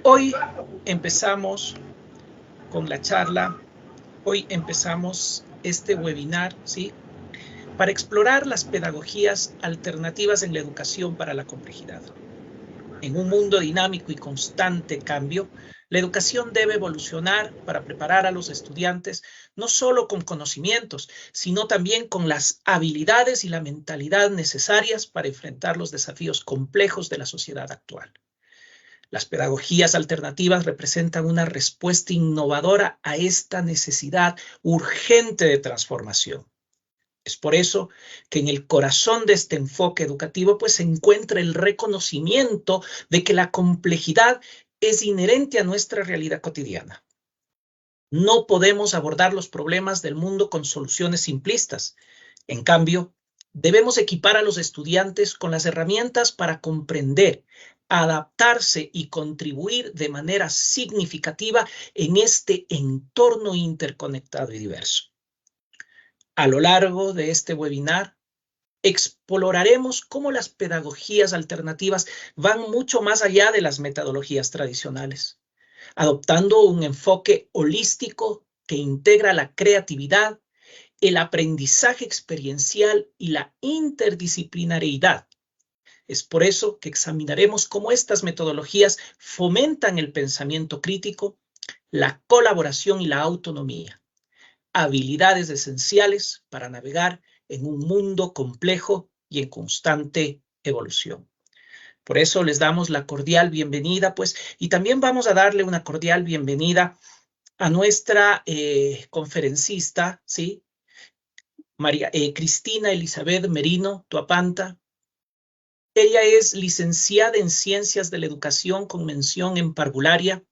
Hoy empezamos con la charla, hoy empezamos este webinar, ¿sí?, para explorar las pedagogías alternativas en la educación para la complejidad. En un mundo dinámico y constante cambio, la educación debe evolucionar para preparar a los estudiantes no solo con conocimientos, sino también con las habilidades y la mentalidad necesarias para enfrentar los desafíos complejos de la sociedad actual. Las pedagogías alternativas representan una respuesta innovadora a esta necesidad urgente de transformación. Es por eso que en el corazón de este enfoque educativo pues, se encuentra el reconocimiento de que la complejidad es inherente a nuestra realidad cotidiana. No podemos abordar los problemas del mundo con soluciones simplistas. En cambio, debemos equipar a los estudiantes con las herramientas para comprender, adaptarse y contribuir de manera significativa en este entorno interconectado y diverso. A lo largo de este webinar, exploraremos cómo las pedagogías alternativas van mucho más allá de las metodologías tradicionales, adoptando un enfoque holístico que integra la creatividad, el aprendizaje experiencial y la interdisciplinariedad. Es por eso que examinaremos cómo estas metodologías fomentan el pensamiento crítico, la colaboración y la autonomía, habilidades esenciales para navegar en un mundo complejo y en constante evolución. Por eso les damos la cordial bienvenida, pues, y también vamos a darle una cordial bienvenida a nuestra conferencista, ¿sí?, Cristina Elizabeth Merino Tuapanta. Ella es licenciada en Ciencias de la Educación con mención en parvularia,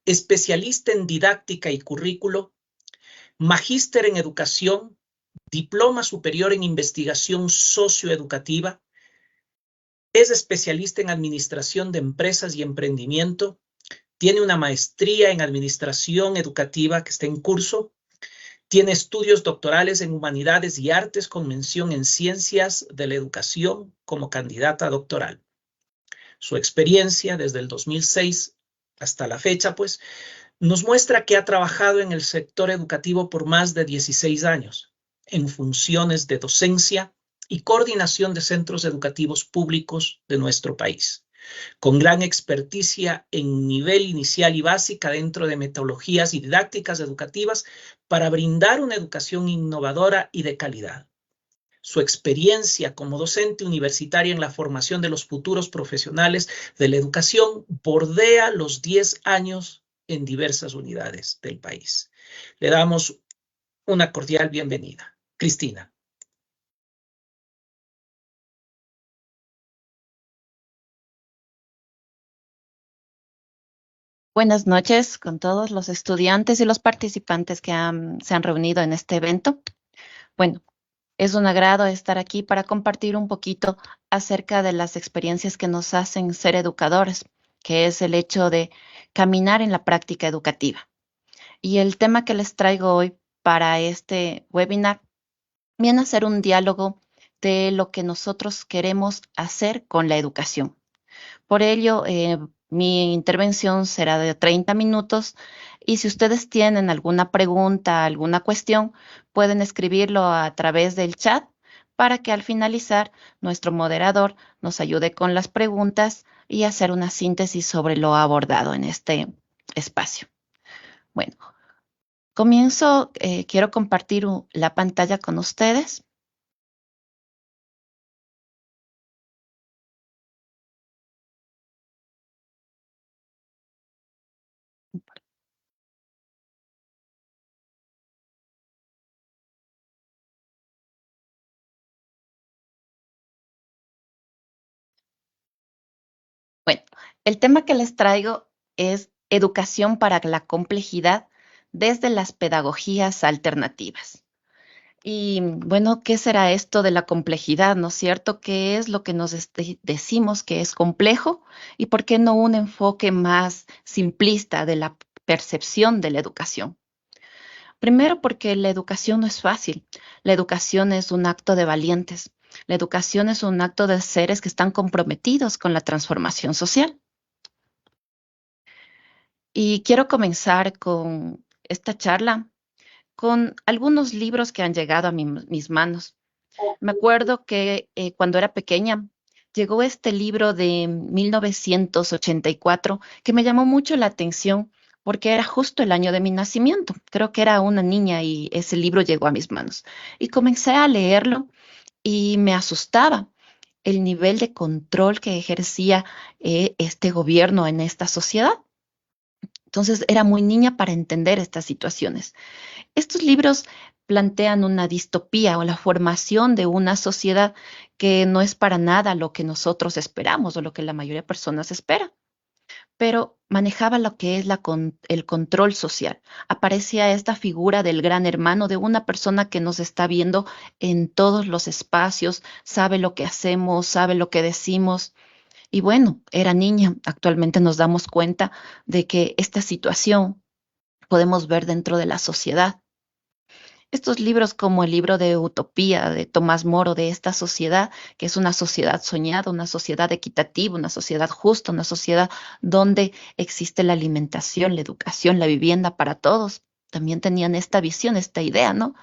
especialista en didáctica y currículo, magíster en educación, diploma superior en investigación socioeducativa, es especialista en administración de empresas y emprendimiento, tiene una maestría en administración educativa que está en curso, tiene estudios doctorales en humanidades y artes con mención en ciencias de la educación como candidata doctoral. Su experiencia desde el 2006 hasta la fecha, pues, nos muestra que ha trabajado en el sector educativo por más de 16 años, en funciones de docencia y coordinación de centros educativos públicos de nuestro país, con gran experticia en nivel inicial y básica dentro de metodologías y didácticas educativas para brindar una educación innovadora y de calidad. Su experiencia como docente universitaria en la formación de los futuros profesionales de la educación bordea los 10 años en diversas unidades del país. Le damos una cordial bienvenida. Cristina. Buenas noches con todos los estudiantes y los participantes que se han reunido en este evento. Bueno, es un agrado estar aquí para compartir un poquito acerca de las experiencias que nos hacen ser educadores, que es el hecho de caminar en la práctica educativa. Y el tema que les traigo hoy para este webinar viene a ser un diálogo de lo que nosotros queremos hacer con la educación. Por ello, mi intervención será de 30 minutos y si ustedes tienen alguna pregunta, alguna cuestión, pueden escribirlo a través del chat para que al finalizar nuestro moderador nos ayude con las preguntas y hacer una síntesis sobre lo abordado en este espacio. Bueno, comienzo, quiero compartir la pantalla con ustedes. Bueno, el tema que les traigo es educación para la complejidad desde las pedagogías alternativas. Y bueno, ¿qué será esto de la complejidad, no es cierto? ¿Qué es lo que nos decimos que es complejo? ¿Y por qué no un enfoque más simplista de la percepción de la educación? Primero, porque la educación no es fácil. La educación es un acto de valientes. La educación es un acto de seres que están comprometidos con la transformación social. Y quiero comenzar con esta charla con algunos libros que han llegado a mis manos. Me acuerdo que cuando era pequeña llegó este libro de 1984 que me llamó mucho la atención porque era justo el año de mi nacimiento. Creo que era una niña y ese libro llegó a mis manos. Y comencé a leerlo y me asustaba el nivel de control que ejercía este gobierno en esta sociedad. Entonces era muy niña para entender estas situaciones. Estos libros plantean una distopía o la formación de una sociedad que no es para nada lo que nosotros esperamos o lo que la mayoría de personas espera, pero manejaba lo que es el control social. Aparecía esta figura del gran hermano, de una persona que nos está viendo en todos los espacios, sabe lo que hacemos, sabe lo que decimos. Y bueno, era niña. Actualmente nos damos cuenta de que esta situación podemos ver dentro de la sociedad. Estos libros como el libro de Utopía de Tomás Moro, de esta sociedad, que es una sociedad soñada, una sociedad equitativa, una sociedad justa, una sociedad donde existe la alimentación, la educación, la vivienda para todos. También tenían esta visión, esta idea, ¿no?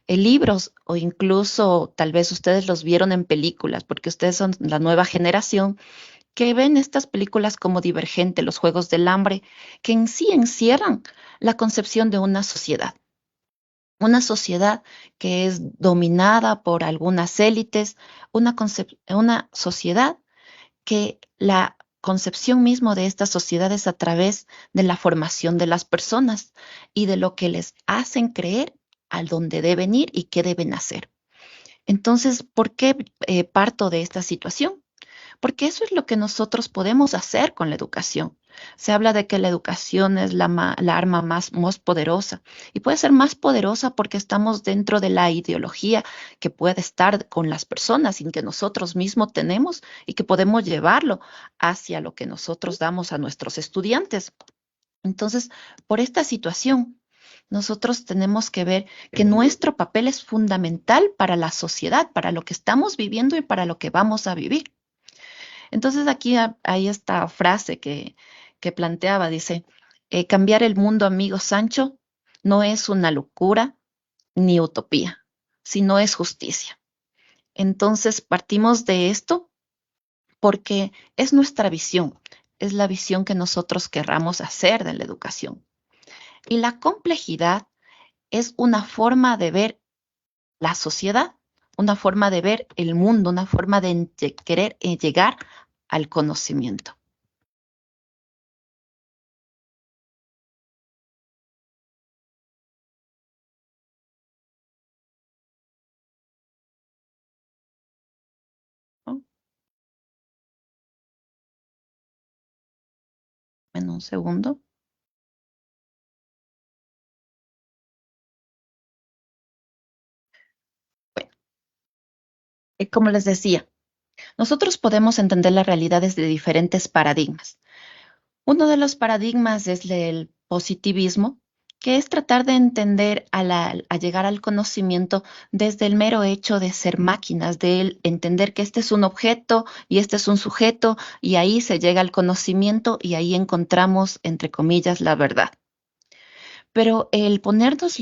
Libros o incluso tal vez ustedes los vieron en películas, porque ustedes son la nueva generación que ven estas películas como Divergente, Los Juegos del Hambre, que en sí encierran la concepción de una sociedad que es dominada por algunas élites, una sociedad que la concepción mismo de esta sociedad es a través de la formación de las personas y de lo que les hacen creer a dónde deben ir y qué deben hacer. Entonces, ¿por qué parto de esta situación? Porque eso es lo que nosotros podemos hacer con la educación. Se habla de que la educación es la arma más poderosa y puede ser más poderosa porque estamos dentro de la ideología que puede estar con las personas y que nosotros mismos tenemos y que podemos llevarlo hacia lo que nosotros damos a nuestros estudiantes. Entonces, por esta situación, nosotros tenemos que ver que nuestro papel es fundamental para la sociedad, para lo que estamos viviendo y para lo que vamos a vivir. Entonces aquí hay esta frase que planteaba, dice, cambiar el mundo, amigo Sancho, no es una locura ni utopía, sino es justicia. Entonces partimos de esto porque es nuestra visión, es la visión que nosotros querramos hacer de la educación. Y la complejidad es una forma de ver la sociedad, una forma de ver el mundo, una forma de querer llegar al conocimiento. ¿No? En un segundo. Bueno, como les decía, nosotros podemos entender las realidades de diferentes paradigmas. Uno de los paradigmas es el positivismo, que es tratar de entender a llegar al conocimiento desde el mero hecho de ser máquinas, de entender que este es un objeto y este es un sujeto, y ahí se llega al conocimiento y ahí encontramos, entre comillas, la verdad. Pero el ponernos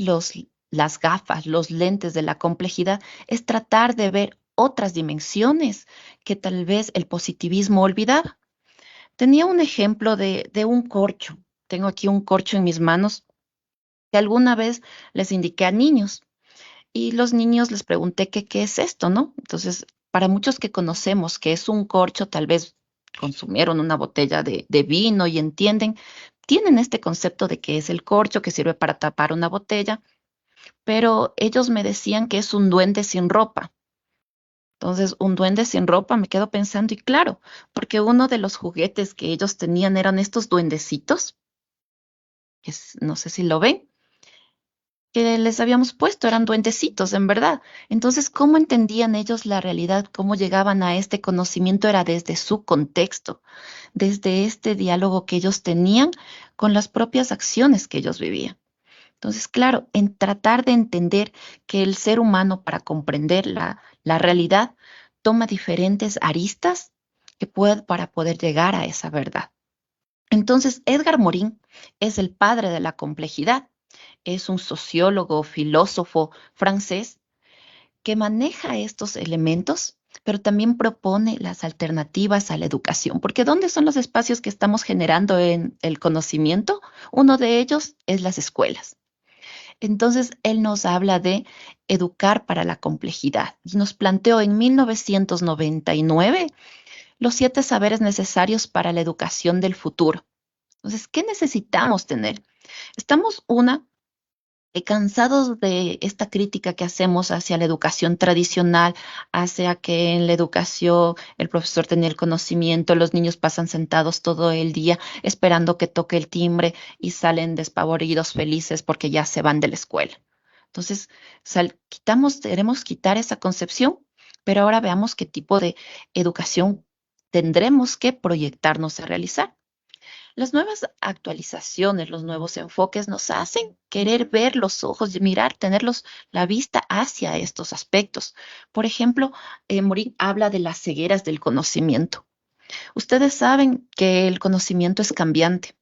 las gafas, los lentes de la complejidad, es tratar de ver otras dimensiones que tal vez el positivismo olvidaba. Tenía un ejemplo de un corcho. Tengo aquí un corcho en mis manos que alguna vez les indiqué a niños y los niños les pregunté qué es esto, ¿no? Entonces, para muchos que conocemos que es un corcho, tal vez consumieron una botella de vino y entienden, tienen este concepto de que es el corcho que sirve para tapar una botella, pero ellos me decían que es un duende sin ropa. Entonces, un duende sin ropa, me quedo pensando, y claro, porque uno de los juguetes que ellos tenían eran estos duendecitos, no sé si lo ven, que les habíamos puesto, eran duendecitos, en verdad. Entonces, ¿cómo entendían ellos la realidad? ¿Cómo llegaban a este conocimiento? Era desde su contexto, desde este diálogo que ellos tenían con las propias acciones que ellos vivían. Entonces, claro, en tratar de entender que el ser humano para comprender la realidad toma diferentes aristas para poder llegar a esa verdad. Entonces, Edgar Morin es el padre de la complejidad. Es un sociólogo, filósofo francés que maneja estos elementos, pero también propone las alternativas a la educación. Porque ¿dónde son los espacios que estamos generando en el conocimiento? Uno de ellos es las escuelas. Entonces, él nos habla de educar para la complejidad y nos planteó en 1999 los 7 saberes necesarios para la educación del futuro. Entonces, ¿qué necesitamos tener? Estamos, cansados de esta crítica que hacemos hacia la educación tradicional, hacia que en la educación el profesor tenía el conocimiento, los niños pasan sentados todo el día esperando que toque el timbre y salen despavoridos, felices porque ya se van de la escuela. Entonces, queremos quitar esa concepción, pero ahora veamos qué tipo de educación tendremos que proyectarnos a realizar. Las nuevas actualizaciones, los nuevos enfoques nos hacen querer ver los ojos, mirar, la vista hacia estos aspectos. Por ejemplo, Morin habla de las cegueras del conocimiento. Ustedes saben que el conocimiento es cambiante.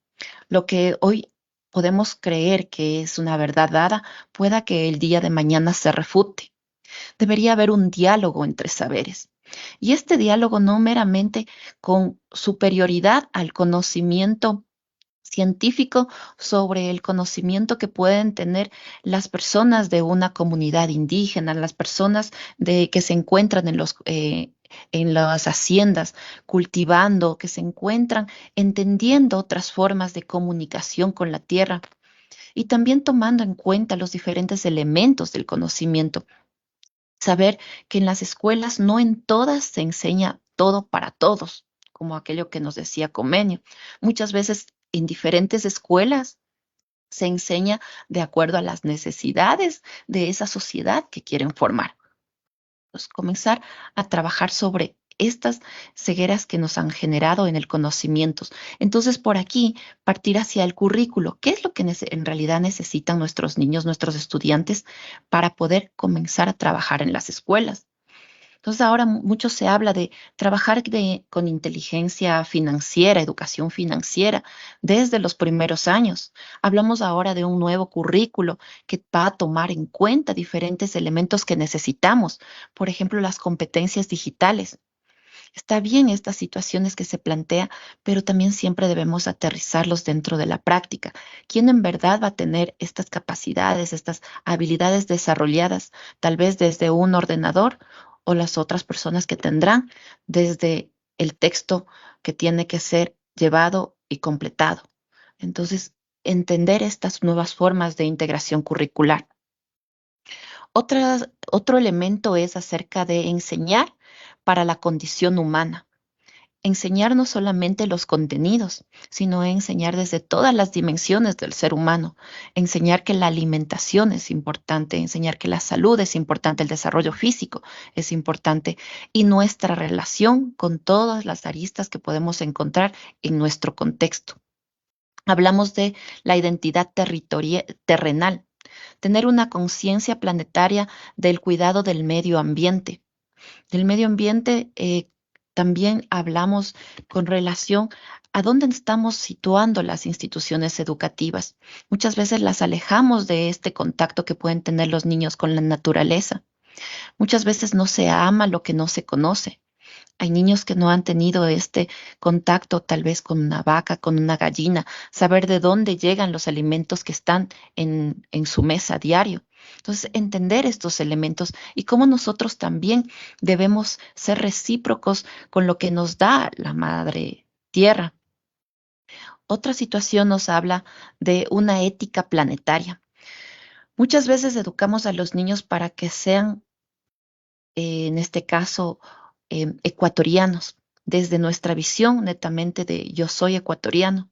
Lo que hoy podemos creer que es una verdad dada, pueda que el día de mañana se refute. Debería haber un diálogo entre saberes. Y este diálogo no meramente con superioridad al conocimiento científico sobre el conocimiento que pueden tener las personas de una comunidad indígena, las personas que se encuentran en las haciendas cultivando, que se encuentran entendiendo otras formas de comunicación con la tierra y también tomando en cuenta los diferentes elementos del conocimiento. Saber que en las escuelas no en todas se enseña todo para todos, como aquello que nos decía Comenio. Muchas veces en diferentes escuelas se enseña de acuerdo a las necesidades de esa sociedad que quieren formar. Pues comenzar a trabajar sobre estas cegueras que nos han generado en el conocimiento. Entonces, por aquí, partir hacia el currículo. ¿Qué es lo que en realidad necesitan nuestros niños, nuestros estudiantes, para poder comenzar a trabajar en las escuelas? Entonces ahora mucho se habla de trabajar con inteligencia financiera, educación financiera, desde los primeros años. Hablamos ahora de un nuevo currículo que va a tomar en cuenta diferentes elementos que necesitamos, por ejemplo, las competencias digitales. Está bien estas situaciones que se plantea, pero también siempre debemos aterrizarlos dentro de la práctica. ¿Quién en verdad va a tener estas capacidades, estas habilidades desarrolladas, tal vez desde un ordenador o las otras personas que tendrán desde el texto que tiene que ser llevado y completado? Entonces, entender estas nuevas formas de integración curricular. Otro elemento es acerca de enseñar para la condición humana. Enseñar no solamente los contenidos, sino enseñar desde todas las dimensiones del ser humano. Enseñar que la alimentación es importante, enseñar que la salud es importante, el desarrollo físico es importante y nuestra relación con todas las aristas que podemos encontrar en nuestro contexto. Hablamos de la identidad terrenal, tener una conciencia planetaria del cuidado del medio ambiente. Del medio ambiente también hablamos con relación a dónde estamos situando las instituciones educativas. Muchas veces las alejamos de este contacto que pueden tener los niños con la naturaleza. Muchas veces no se ama lo que no se conoce. Hay niños que no han tenido este contacto tal vez con una vaca, con una gallina, saber de dónde llegan los alimentos que están en su mesa diario. Entonces, entender estos elementos y cómo nosotros también debemos ser recíprocos con lo que nos da la madre tierra. Otra situación nos habla de una ética planetaria. Muchas veces educamos a los niños para que sean, en este caso, ecuatorianos, desde nuestra visión netamente de yo soy ecuatoriano.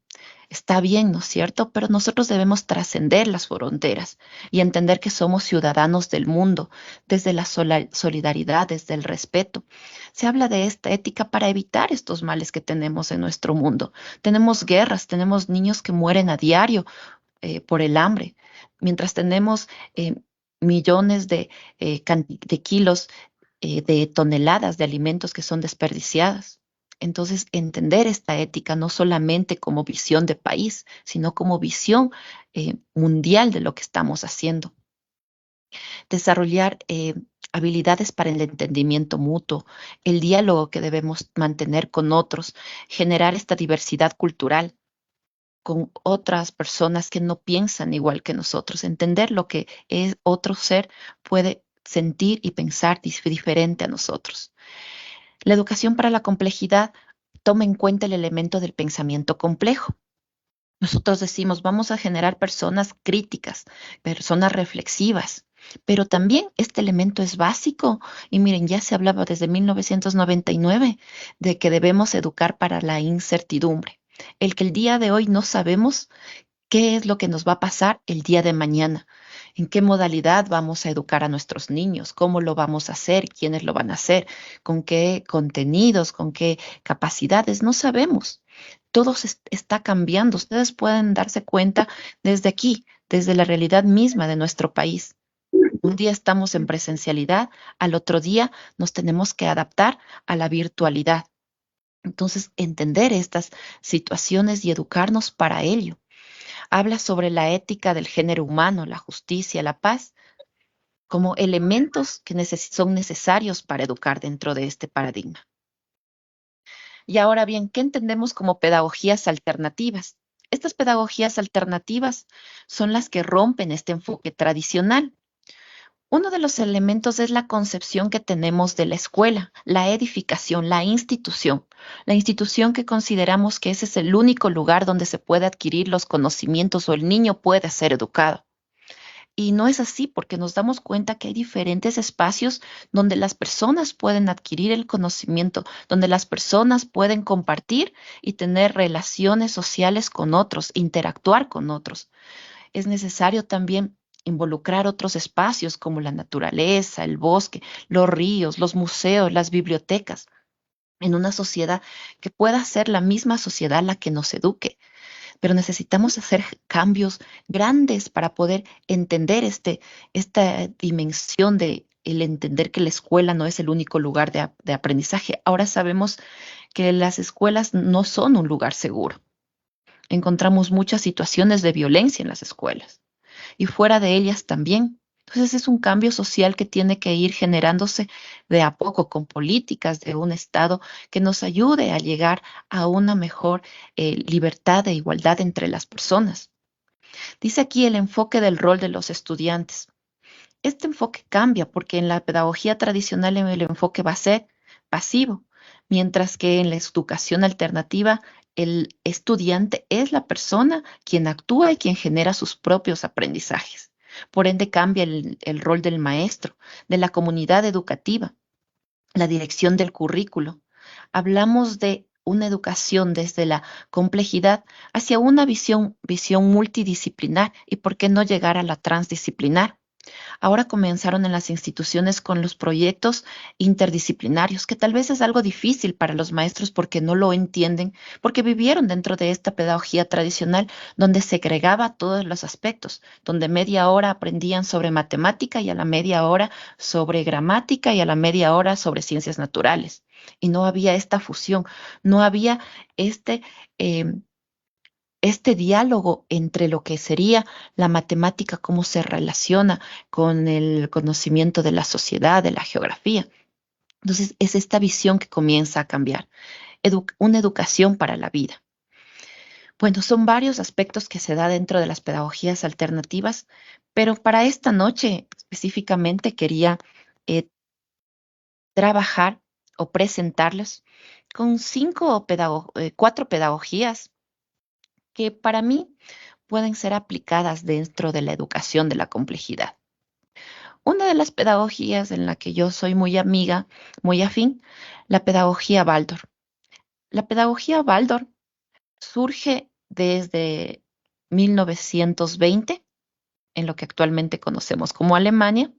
Está bien, ¿no es cierto? Pero nosotros debemos trascender las fronteras y entender que somos ciudadanos del mundo, desde la solidaridad, desde el respeto. Se habla de esta ética para evitar estos males que tenemos en nuestro mundo. Tenemos guerras, tenemos niños que mueren a diario por el hambre, mientras tenemos millones de kilos de toneladas de alimentos que son desperdiciadas. Entonces, entender esta ética no solamente como visión de país, sino como visión mundial de lo que estamos haciendo. Desarrollar habilidades para el entendimiento mutuo, el diálogo que debemos mantener con otros, generar esta diversidad cultural con otras personas que no piensan igual que nosotros, entender lo que es otro ser puede sentir y pensar diferente a nosotros. La educación para la complejidad toma en cuenta el elemento del pensamiento complejo. Nosotros decimos, vamos a generar personas críticas, personas reflexivas, pero también este elemento es básico. Y miren, ya se hablaba desde 1999 de que debemos educar para la incertidumbre. El que el día de hoy no sabemos qué es lo que nos va a pasar el día de mañana, en qué modalidad vamos a educar a nuestros niños, cómo lo vamos a hacer, quiénes lo van a hacer, con qué contenidos, con qué capacidades, no sabemos. Todo está cambiando. Ustedes pueden darse cuenta desde aquí, desde la realidad misma de nuestro país. Un día estamos en presencialidad, al otro día nos tenemos que adaptar a la virtualidad. Entonces, entender estas situaciones y educarnos para ello. Habla sobre la ética del género humano, la justicia, la paz, como elementos que son necesarios para educar dentro de este paradigma. Y ahora bien, ¿qué entendemos como pedagogías alternativas? Estas pedagogías alternativas son las que rompen este enfoque tradicional. Uno de los elementos es la concepción que tenemos de la escuela, la edificación, la institución que consideramos que ese es el único lugar donde se puede adquirir los conocimientos o el niño puede ser educado. Y no es así porque nos damos cuenta que hay diferentes espacios donde las personas pueden adquirir el conocimiento, donde las personas pueden compartir y tener relaciones sociales con otros, interactuar con otros. Es necesario también involucrar otros espacios como la naturaleza, el bosque, los ríos, los museos, las bibliotecas, en una sociedad que pueda ser la misma sociedad la que nos eduque. Pero necesitamos hacer cambios grandes para poder entender esta dimensión de el entender que la escuela no es el único lugar de aprendizaje. Ahora sabemos que las escuelas no son un lugar seguro. Encontramos muchas situaciones de violencia en las escuelas y fuera de ellas también. Entonces es un cambio social que tiene que ir generándose de a poco con políticas de un Estado que nos ayude a llegar a una mejor libertad e igualdad entre las personas. Dice aquí el enfoque del rol de los estudiantes. Este enfoque cambia porque en la pedagogía tradicional el enfoque va a ser pasivo, mientras que en la educación alternativa el estudiante es la persona quien actúa y quien genera sus propios aprendizajes. Por ende cambia el rol del maestro, de la comunidad educativa, la dirección del currículo. Hablamos de una educación desde la complejidad hacia una visión multidisciplinar y por qué no llegar a la transdisciplinar. Ahora comenzaron en las instituciones con los proyectos interdisciplinarios, que tal vez es algo difícil para los maestros porque no lo entienden, porque vivieron dentro de esta pedagogía tradicional donde segregaba todos los aspectos, donde media hora aprendían sobre matemática y a la media hora sobre gramática y a la media hora sobre ciencias naturales. Y no había esta fusión, no había este... este diálogo entre lo que sería la matemática, cómo se relaciona con el conocimiento de la sociedad, de la geografía. Entonces, es esta visión que comienza a cambiar, una educación para la vida. Bueno, son varios aspectos que se da dentro de las pedagogías alternativas, pero para esta noche específicamente quería eh, trabajar o presentarles con cuatro pedagogías que para mí pueden ser aplicadas dentro de la educación de la complejidad. Una de las pedagogías en la que yo soy muy amiga, muy afín, la pedagogía Waldorf. La pedagogía Waldorf surge desde 1920, en lo que actualmente conocemos como Alemania,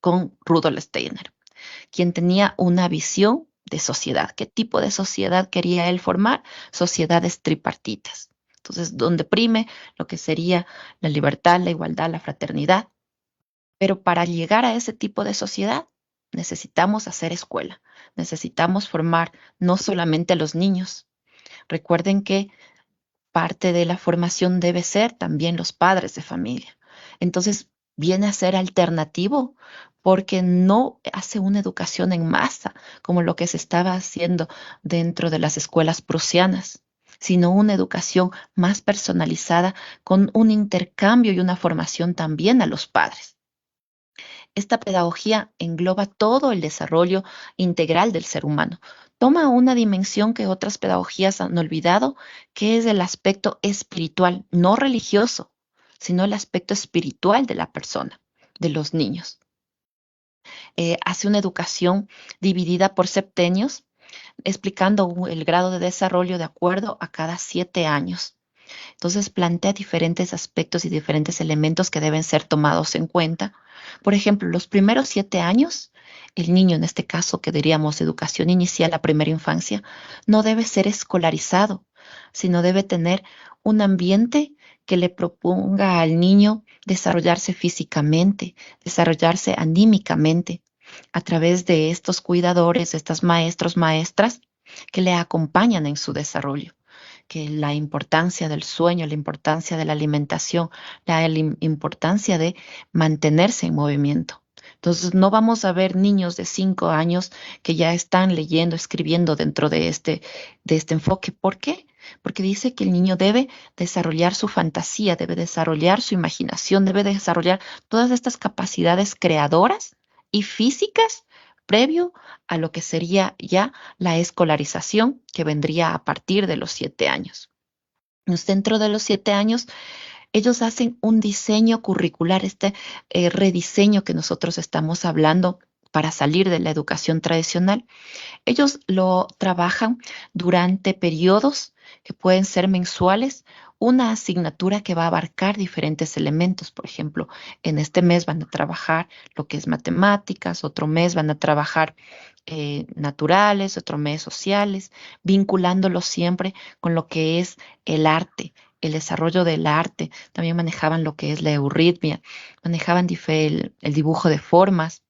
con Rudolf Steiner, quien tenía una visión de sociedad. ¿Qué tipo de sociedad quería él formar? Sociedades tripartitas. Entonces, donde prime lo que sería la libertad, la igualdad, la fraternidad. Pero para llegar a ese tipo de sociedad necesitamos hacer escuela, necesitamos formar no solamente a los niños. Recuerden que parte de la formación debe ser también los padres de familia. Entonces, viene a ser alternativo porque no hace una educación en masa como lo que se estaba haciendo dentro de las escuelas prusianas, sino una educación más personalizada con un intercambio y una formación también a los padres. Esta pedagogía engloba todo el desarrollo integral del ser humano. Toma una dimensión que otras pedagogías han olvidado, que es el aspecto espiritual, no religioso, sino el aspecto espiritual de la persona, de los niños. Hace una educación dividida por septenios, explicando el grado de desarrollo de acuerdo a cada 7 años. Entonces plantea diferentes aspectos y diferentes elementos que deben ser tomados en cuenta. Por ejemplo, los primeros 7 años, el niño, en este caso que diríamos educación inicial, la primera infancia, no debe ser escolarizado, sino debe tener un ambiente que le proponga al niño desarrollarse físicamente, desarrollarse anímicamente, a través de estos cuidadores, estos maestros, maestras que le acompañan en su desarrollo, que la importancia del sueño, la importancia de la alimentación, la importancia de mantenerse en movimiento. Entonces, no vamos a ver niños de 5 años que ya están leyendo, escribiendo dentro de este enfoque. ¿Por qué? Porque dice que el niño debe desarrollar su fantasía, debe desarrollar su imaginación, debe desarrollar todas estas capacidades creadoras y físicas previo a lo que sería ya la escolarización, que vendría a partir de los 7 años. Dentro de los 7 años, ellos hacen un diseño curricular, rediseño que nosotros estamos hablando para salir de la educación tradicional. Ellos lo trabajan durante periodos que pueden ser mensuales, una asignatura que va a abarcar diferentes elementos. Por ejemplo, en este mes van a trabajar lo que es matemáticas, otro mes van a trabajar naturales, otro mes sociales, vinculándolo siempre con lo que es el arte, el desarrollo del arte. También manejaban lo que es la euritmia, manejaban el dibujo de formas,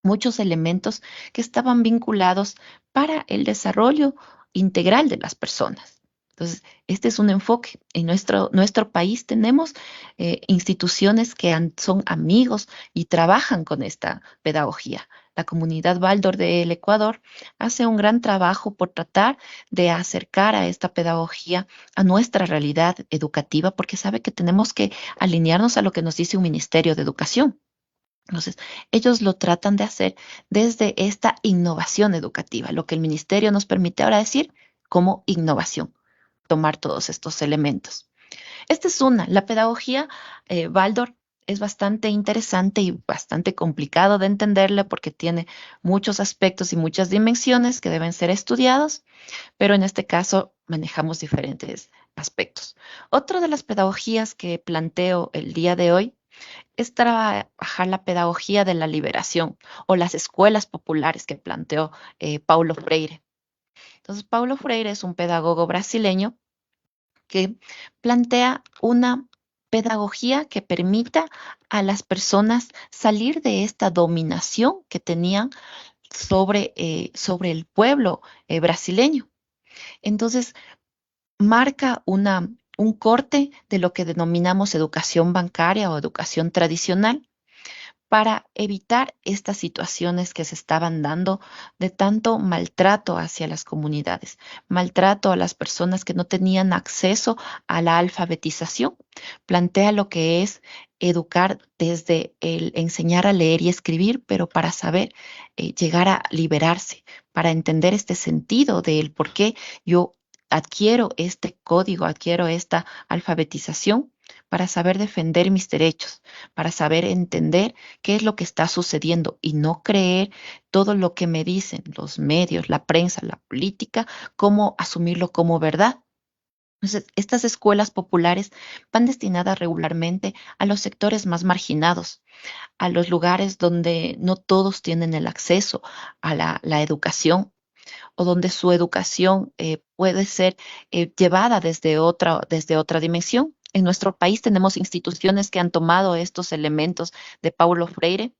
muchos elementos que estaban vinculados para el desarrollo integral de las personas. Entonces, este es un enfoque. En nuestro país tenemos instituciones que son amigos y trabajan con esta pedagogía. La comunidad Waldorf del Ecuador hace un gran trabajo por tratar de acercar a esta pedagogía a nuestra realidad educativa, porque sabe que tenemos que alinearnos a lo que nos dice un Ministerio de Educación. Entonces, ellos lo tratan de hacer desde esta innovación educativa, lo que el ministerio nos permite ahora decir como innovación, tomar todos estos elementos. Esta es la pedagogía Waldorf es bastante interesante y bastante complicado de entenderla porque tiene muchos aspectos y muchas dimensiones que deben ser estudiados, pero en este caso manejamos diferentes aspectos. Otra de las pedagogías que planteo el día de hoy es trabajar la pedagogía de la liberación o las escuelas populares que planteó Paulo Freire. Entonces, Paulo Freire es un pedagogo brasileño que plantea una pedagogía que permita a las personas salir de esta dominación que tenían sobre el pueblo brasileño. Entonces, marca un corte de lo que denominamos educación bancaria o educación tradicional para evitar estas situaciones que se estaban dando de tanto maltrato hacia las comunidades, maltrato a las personas que no tenían acceso a la alfabetización. Plantea lo que es educar desde el enseñar a leer y escribir, pero para saber llegar a liberarse, para entender este sentido del por qué yo adquiero este código, adquiero esta alfabetización para saber defender mis derechos, para saber entender qué es lo que está sucediendo y no creer todo lo que me dicen los medios, la prensa, la política, cómo asumirlo como verdad. Entonces, estas escuelas populares van destinadas regularmente a los sectores más marginados, a los lugares donde no todos tienen el acceso a la educación o donde su educación puede ser llevada desde otra dimensión. En nuestro país tenemos instituciones que han tomado estos elementos de Paulo Freire,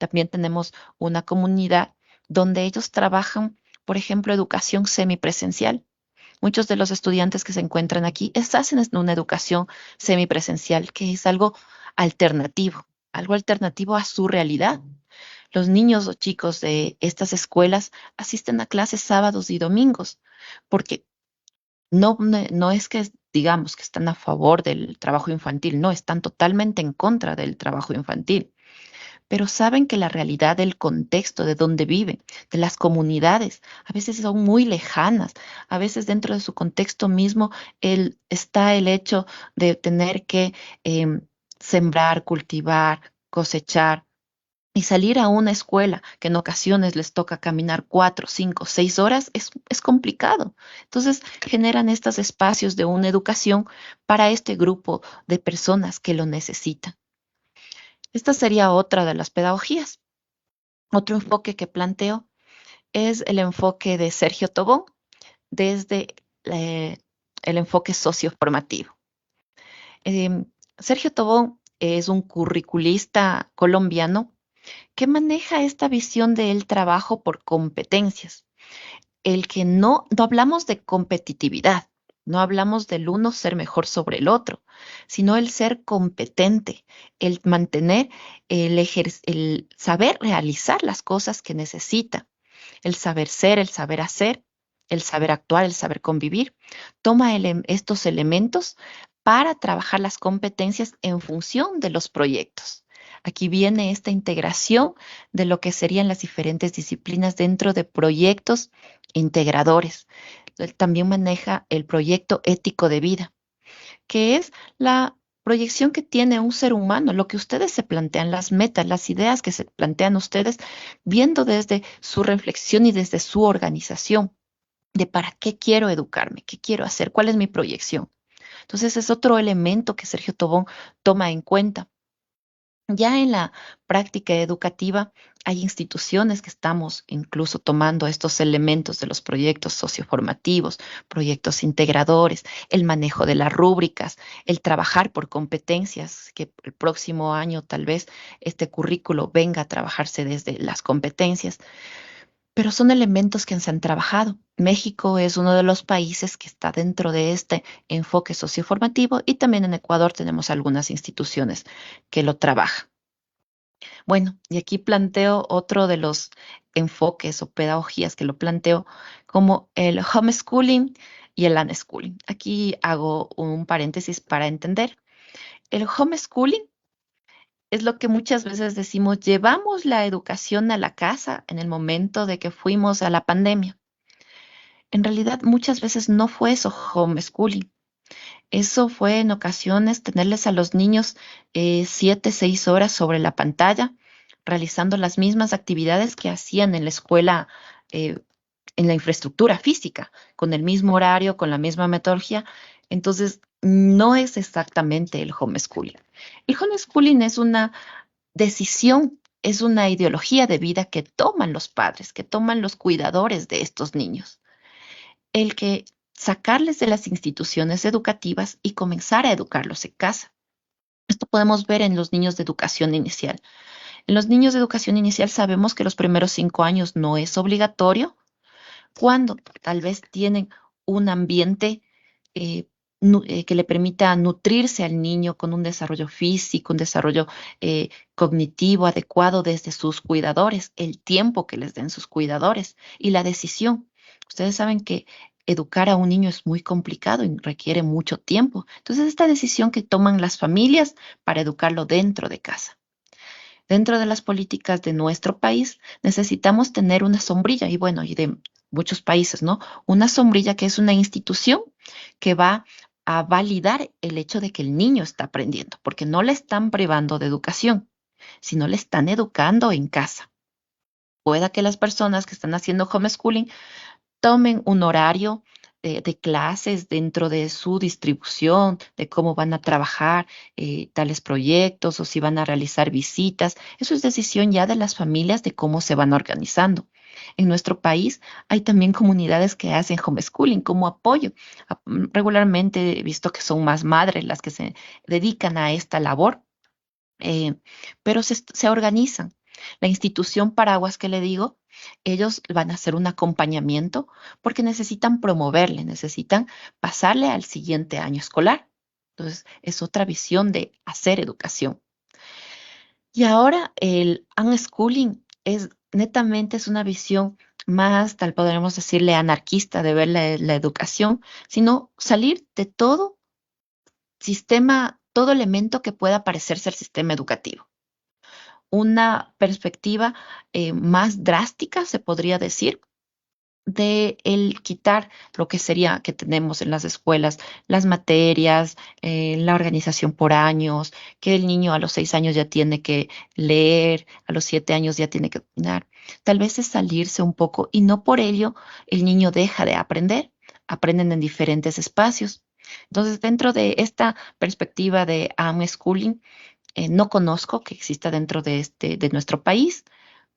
También tenemos una comunidad donde ellos trabajan, por ejemplo, educación semipresencial. Muchos de los estudiantes que se encuentran aquí hacen una educación semipresencial, que es algo alternativo a su realidad. Los niños o chicos de estas escuelas asisten a clases sábados y domingos, porque no es que digamos que están a favor del trabajo infantil, no, están totalmente en contra del trabajo infantil, pero saben que la realidad del contexto de donde viven, de las comunidades, a veces son muy lejanas, a veces dentro de su contexto mismo está el hecho de tener que sembrar, cultivar, cosechar y salir a una escuela que en ocasiones les toca caminar 4, 5, 6 horas es complicado. Entonces generan estos espacios de una educación para este grupo de personas que lo necesitan. Esta sería otra de las pedagogías. Otro enfoque que planteo es el enfoque de Sergio Tobón desde eh, el enfoque socioformativo. Sergio Tobón es un curriculista colombiano que maneja esta visión del trabajo por competencias. El que no hablamos de competitividad, no hablamos del uno ser mejor sobre el otro, sino el ser competente, el mantener, el saber realizar las cosas que necesita, el saber ser, el saber hacer, el saber actuar, el saber convivir. Toma estos elementos para trabajar las competencias en función de los proyectos. Aquí viene esta integración de lo que serían las diferentes disciplinas dentro de proyectos integradores. Él también maneja el proyecto ético de vida, que es la proyección que tiene un ser humano, lo que ustedes se plantean, las metas, las ideas que se plantean ustedes, viendo desde su reflexión y desde su organización, de para qué quiero educarme, qué quiero hacer, cuál es mi proyección. Entonces es otro elemento que Sergio Tobón toma en cuenta. Ya en la práctica educativa hay instituciones que estamos incluso tomando estos elementos de los proyectos socioformativos, proyectos integradores, el manejo de las rúbricas, el trabajar por competencias, que el próximo año tal vez este currículo venga a trabajarse desde las competencias, pero son elementos que se han trabajado. México es uno de los países que está dentro de este enfoque socioformativo y también en Ecuador tenemos algunas instituciones que lo trabajan. Bueno, y aquí planteo otro de los enfoques o pedagogías que lo planteo como el homeschooling y el unschooling. Aquí hago un paréntesis para entender. El homeschooling es lo que muchas veces decimos, llevamos la educación a la casa en el momento de que fuimos a la pandemia. En realidad, muchas veces no fue eso homeschooling. Eso fue en ocasiones tenerles a los niños 7, 6 horas sobre la pantalla, realizando las mismas actividades que hacían en la escuela, eh, en la infraestructura física, con el mismo horario, con la misma metodología. Entonces, no es exactamente el homeschooling. El homeschooling es una decisión, es una ideología de vida que toman los padres, que toman los cuidadores de estos niños. El que sacarles de las instituciones educativas y comenzar a educarlos en casa. Esto podemos ver en los niños de educación inicial. En los niños de educación inicial sabemos que los primeros 5 años no es obligatorio, cuando tal vez tienen un ambiente que le permita nutrirse al niño con un desarrollo físico, un desarrollo cognitivo adecuado desde sus cuidadores, el tiempo que les den sus cuidadores y la decisión. Ustedes saben que educar a un niño es muy complicado y requiere mucho tiempo. Entonces, esta decisión que toman las familias para educarlo dentro de casa. Dentro de las políticas de nuestro país necesitamos tener una sombrilla, y bueno, y de muchos países, ¿no? Una sombrilla que es una institución que va a validar el hecho de que el niño está aprendiendo, porque no le están privando de educación, sino le están educando en casa. Pueda que las personas que están haciendo homeschooling tomen un horario de clases dentro de su distribución, de cómo van a trabajar tales proyectos o si van a realizar visitas. Eso es decisión ya de las familias de cómo se van organizando. En nuestro país hay también comunidades que hacen homeschooling como apoyo. Regularmente he visto que son más madres las que se dedican a esta labor, pero se organizan. La institución Paraguas que le digo, ellos van a hacer un acompañamiento porque necesitan promoverle, necesitan pasarle al siguiente año escolar. Entonces, es otra visión de hacer educación. Y ahora el unschooling es netamente es una visión más, tal podríamos decirle, anarquista de ver la educación, sino salir de todo sistema, todo elemento que pueda parecerse al sistema educativo. Una perspectiva más drástica, se podría decir, de el quitar lo que sería que tenemos en las escuelas, las materias, la organización por años, que el niño a los 6 años ya tiene que leer, a los 7 años ya tiene que opinar. Tal vez es salirse un poco y no por ello el niño deja de aprender, aprenden en diferentes espacios. Entonces, dentro de esta perspectiva de unschooling, no conozco que exista dentro de nuestro país.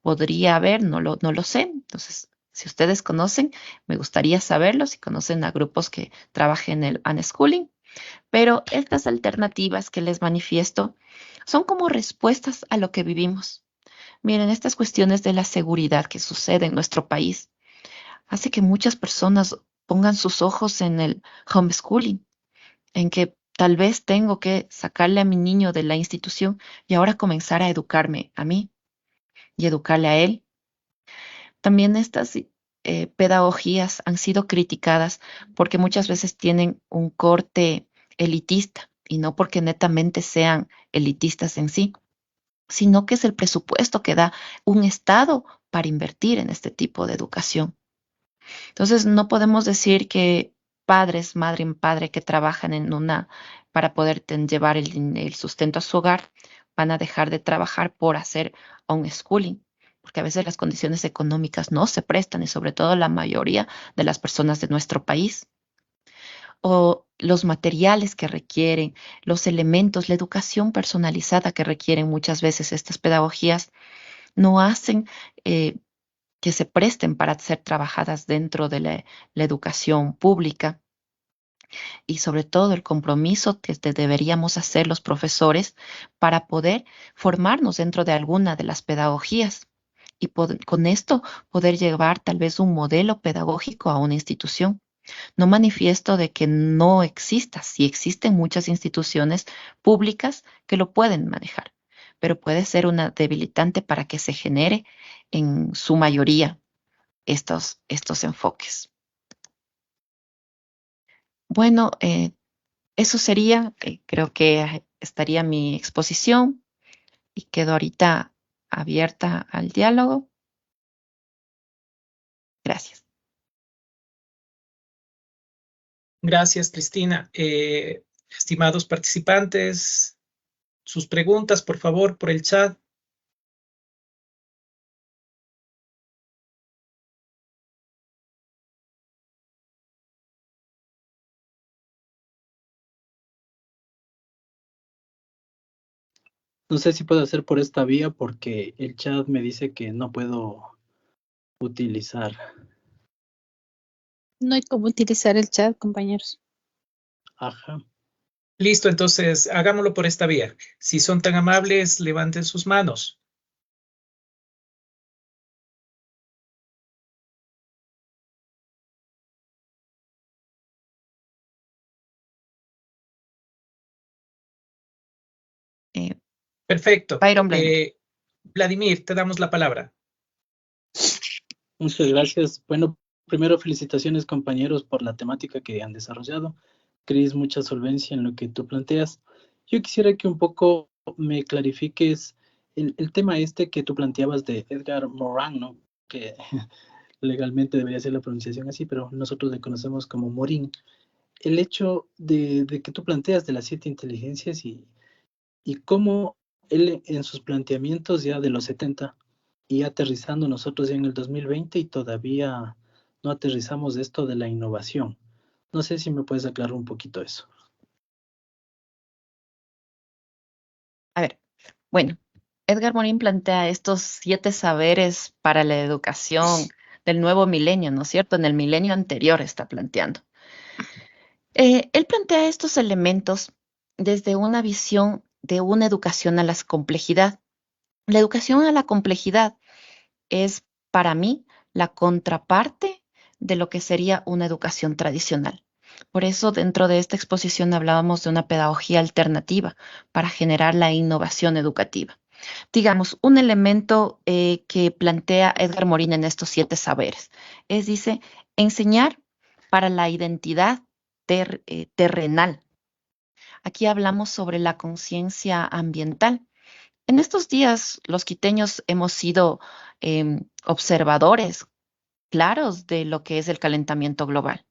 Podría haber, no lo sé. Entonces, si ustedes conocen, me gustaría saberlo, si conocen a grupos que trabajen en el unschooling. Pero estas alternativas que les manifiesto son como respuestas a lo que vivimos. Miren, estas cuestiones de la seguridad que sucede en nuestro país hace que muchas personas pongan sus ojos en el homeschooling, en que tal vez tengo que sacarle a mi niño de la institución y ahora comenzar a educarme a mí y educarle a él. También estas pedagogías han sido criticadas porque muchas veces tienen un corte elitista y no porque netamente sean elitistas en sí, sino que es el presupuesto que da un Estado para invertir en este tipo de educación. Entonces, no podemos decir que padres, madre y padre que trabajan para poder llevar el sustento a su hogar, van a dejar de trabajar por hacer homeschooling, porque a veces las condiciones económicas no se prestan y sobre todo la mayoría de las personas de nuestro país. O los materiales que requieren, los elementos, la educación personalizada que requieren muchas veces estas pedagogías, no hacen que se presten para ser trabajadas dentro de la educación pública y sobre todo el compromiso que deberíamos hacer los profesores para poder formarnos dentro de alguna de las pedagogías y con esto poder llevar tal vez un modelo pedagógico a una institución. No manifiesto de que no exista, sí existen muchas instituciones públicas que lo pueden manejar, pero puede ser una debilitante para que se genere en su mayoría estos enfoques. Bueno, eso sería, creo que estaría mi exposición y quedo ahorita abierta al diálogo. Gracias. Gracias, Cristina. Estimados participantes, sus preguntas, por favor, por el chat. No sé si puedo hacer por esta vía porque el chat me dice que no puedo utilizar. No hay cómo utilizar el chat, compañeros. Ajá. Listo, entonces hagámoslo por esta vía. Si son tan amables, levanten sus manos. Perfecto. Byron Blenner. Vladimir, te damos la palabra. Muchas gracias. Bueno, primero felicitaciones compañeros por la temática que han desarrollado. Cris, mucha solvencia en lo que tú planteas. Yo quisiera que un poco me clarifiques el tema este que tú planteabas de Edgar Morin, ¿no? Que legalmente debería ser la pronunciación así, pero nosotros le conocemos como Morin. El hecho de que tú planteas de las 7 inteligencias y cómo él en sus planteamientos ya de los 70 y aterrizando nosotros ya en el 2020 y todavía no aterrizamos esto de la innovación. No sé si me puedes aclarar un poquito eso. A ver, bueno, Edgar Morin plantea estos 7 saberes para la educación del nuevo milenio, ¿no es cierto? En el milenio anterior está planteando. Él plantea estos elementos desde una visión de una educación a la complejidad. La educación a la complejidad es, para mí, la contraparte de lo que sería una educación tradicional. Por eso, dentro de esta exposición hablábamos de una pedagogía alternativa para generar la innovación educativa. Digamos, un elemento que plantea Edgar Morin en estos 7 saberes es, dice, enseñar para la identidad terrenal. Aquí hablamos sobre la conciencia ambiental. En estos días, los quiteños hemos sido observadores claros de lo que es el calentamiento global.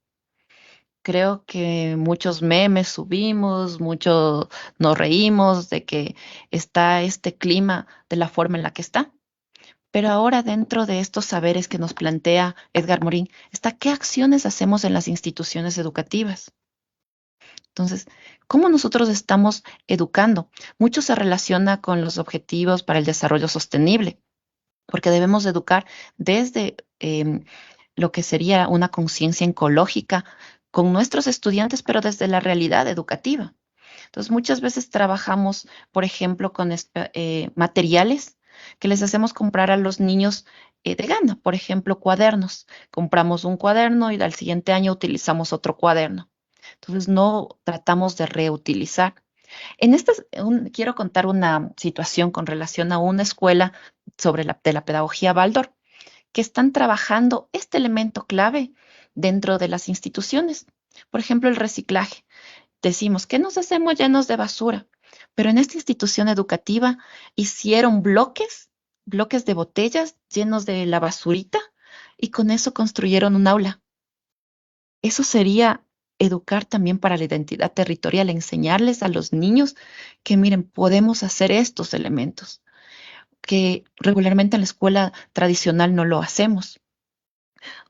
Creo que muchos memes subimos, mucho nos reímos de que está este clima de la forma en la que está. Pero ahora, dentro de estos saberes que nos plantea Edgar Morin, está qué acciones hacemos en las instituciones educativas. Entonces, ¿cómo nosotros estamos educando? Mucho se relaciona con los objetivos para el desarrollo sostenible, porque debemos educar desde lo que sería una conciencia ecológica con nuestros estudiantes, pero desde la realidad educativa. Entonces, muchas veces trabajamos, por ejemplo, con materiales que les hacemos comprar a los niños de gana, por ejemplo, cuadernos. Compramos un cuaderno y al siguiente año utilizamos otro cuaderno. Entonces, no tratamos de reutilizar. Quiero contar una situación con relación a una escuela de la pedagogía Waldorf, que están trabajando este elemento clave dentro de las instituciones. Por ejemplo, el reciclaje. Decimos, ¿qué nos hacemos llenos de basura? Pero en esta institución educativa hicieron bloques de botellas llenos de la basurita y con eso construyeron un aula. Eso sería educar también para la identidad territorial, enseñarles a los niños que miren, podemos hacer estos elementos, que regularmente en la escuela tradicional no lo hacemos.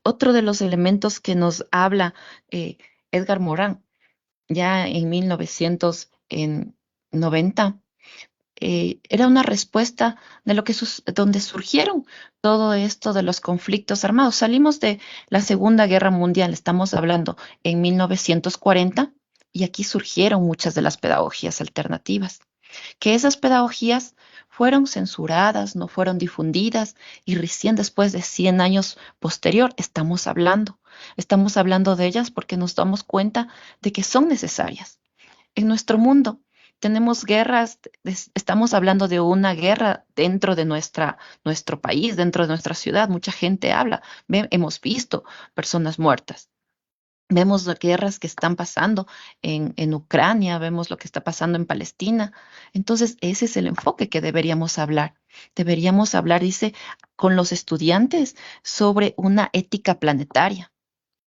Otro de los elementos que nos habla Edgar Morin, ya en 1990, era una respuesta de donde surgieron todo esto de los conflictos armados. Salimos de la Segunda Guerra Mundial, estamos hablando en 1940, y aquí surgieron muchas de las pedagogías alternativas, que esas pedagogías fueron censuradas, no fueron difundidas, y recién después de 100 años posterior estamos hablando de ellas porque nos damos cuenta de que son necesarias. En nuestro mundo tenemos guerras, estamos hablando de una guerra dentro de nuestro país, dentro de nuestra ciudad. Mucha gente habla, hemos visto personas muertas. Vemos las guerras que están pasando en Ucrania, vemos lo que está pasando en Palestina. Entonces, ese es el enfoque que deberíamos hablar. Deberíamos hablar, dice, con los estudiantes sobre una ética planetaria,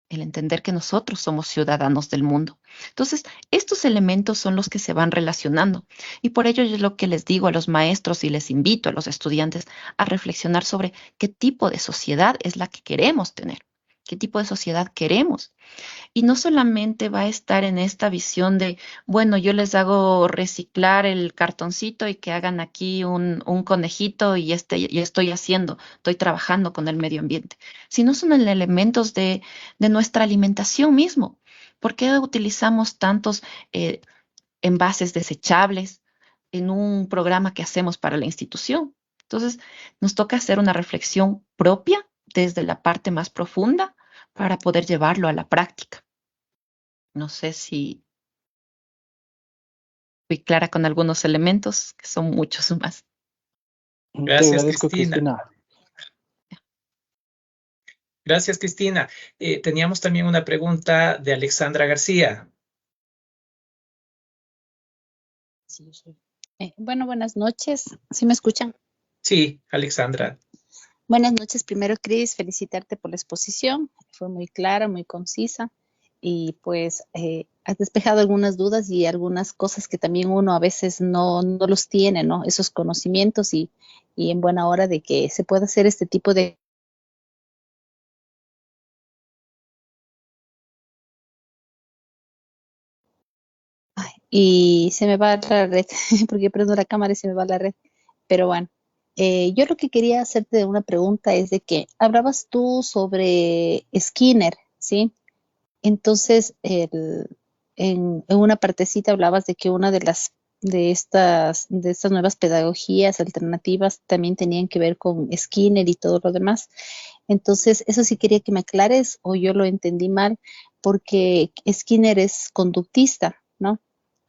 el entender que nosotros somos ciudadanos del mundo. Entonces, estos elementos son los que se van relacionando. Y por ello yo es lo que les digo a los maestros y les invito a los estudiantes a reflexionar sobre qué tipo de sociedad es la que queremos tener, qué tipo de sociedad queremos. Y no solamente va a estar en esta visión de, bueno, yo les hago reciclar el cartoncito y que hagan aquí un conejito y estoy trabajando con el medio ambiente, sino son elementos de nuestra alimentación mismo. ¿Por qué utilizamos tantos envases desechables en un programa que hacemos para la institución? Entonces, nos toca hacer una reflexión propia desde la parte más profunda para poder llevarlo a la práctica. No sé si fui clara con algunos elementos, que son muchos más. Te Gracias, agradezco, Cristina. Gracias, Cristina. Teníamos también una pregunta de Alexandra García. Sí, yo soy. Bueno, buenas noches. ¿Sí me escuchan? Sí, Alexandra. Buenas noches. Primero, Cris, felicitarte por la exposición. Fue muy clara, muy concisa. Y pues has despejado algunas dudas y algunas cosas que también uno a veces no los tiene, ¿no? Esos conocimientos y en buena hora de que se pueda hacer este tipo de... Ay, y se me va la red, porque prendo la cámara y se me va la red. Pero bueno, yo lo que quería hacerte una pregunta es de que hablabas tú sobre Skinner, ¿sí? Entonces, en una partecita hablabas de que una de las de estas nuevas pedagogías alternativas también tenían que ver con Skinner y todo lo demás. Entonces, eso sí quería que me aclares o yo lo entendí mal, porque Skinner es conductista, ¿no?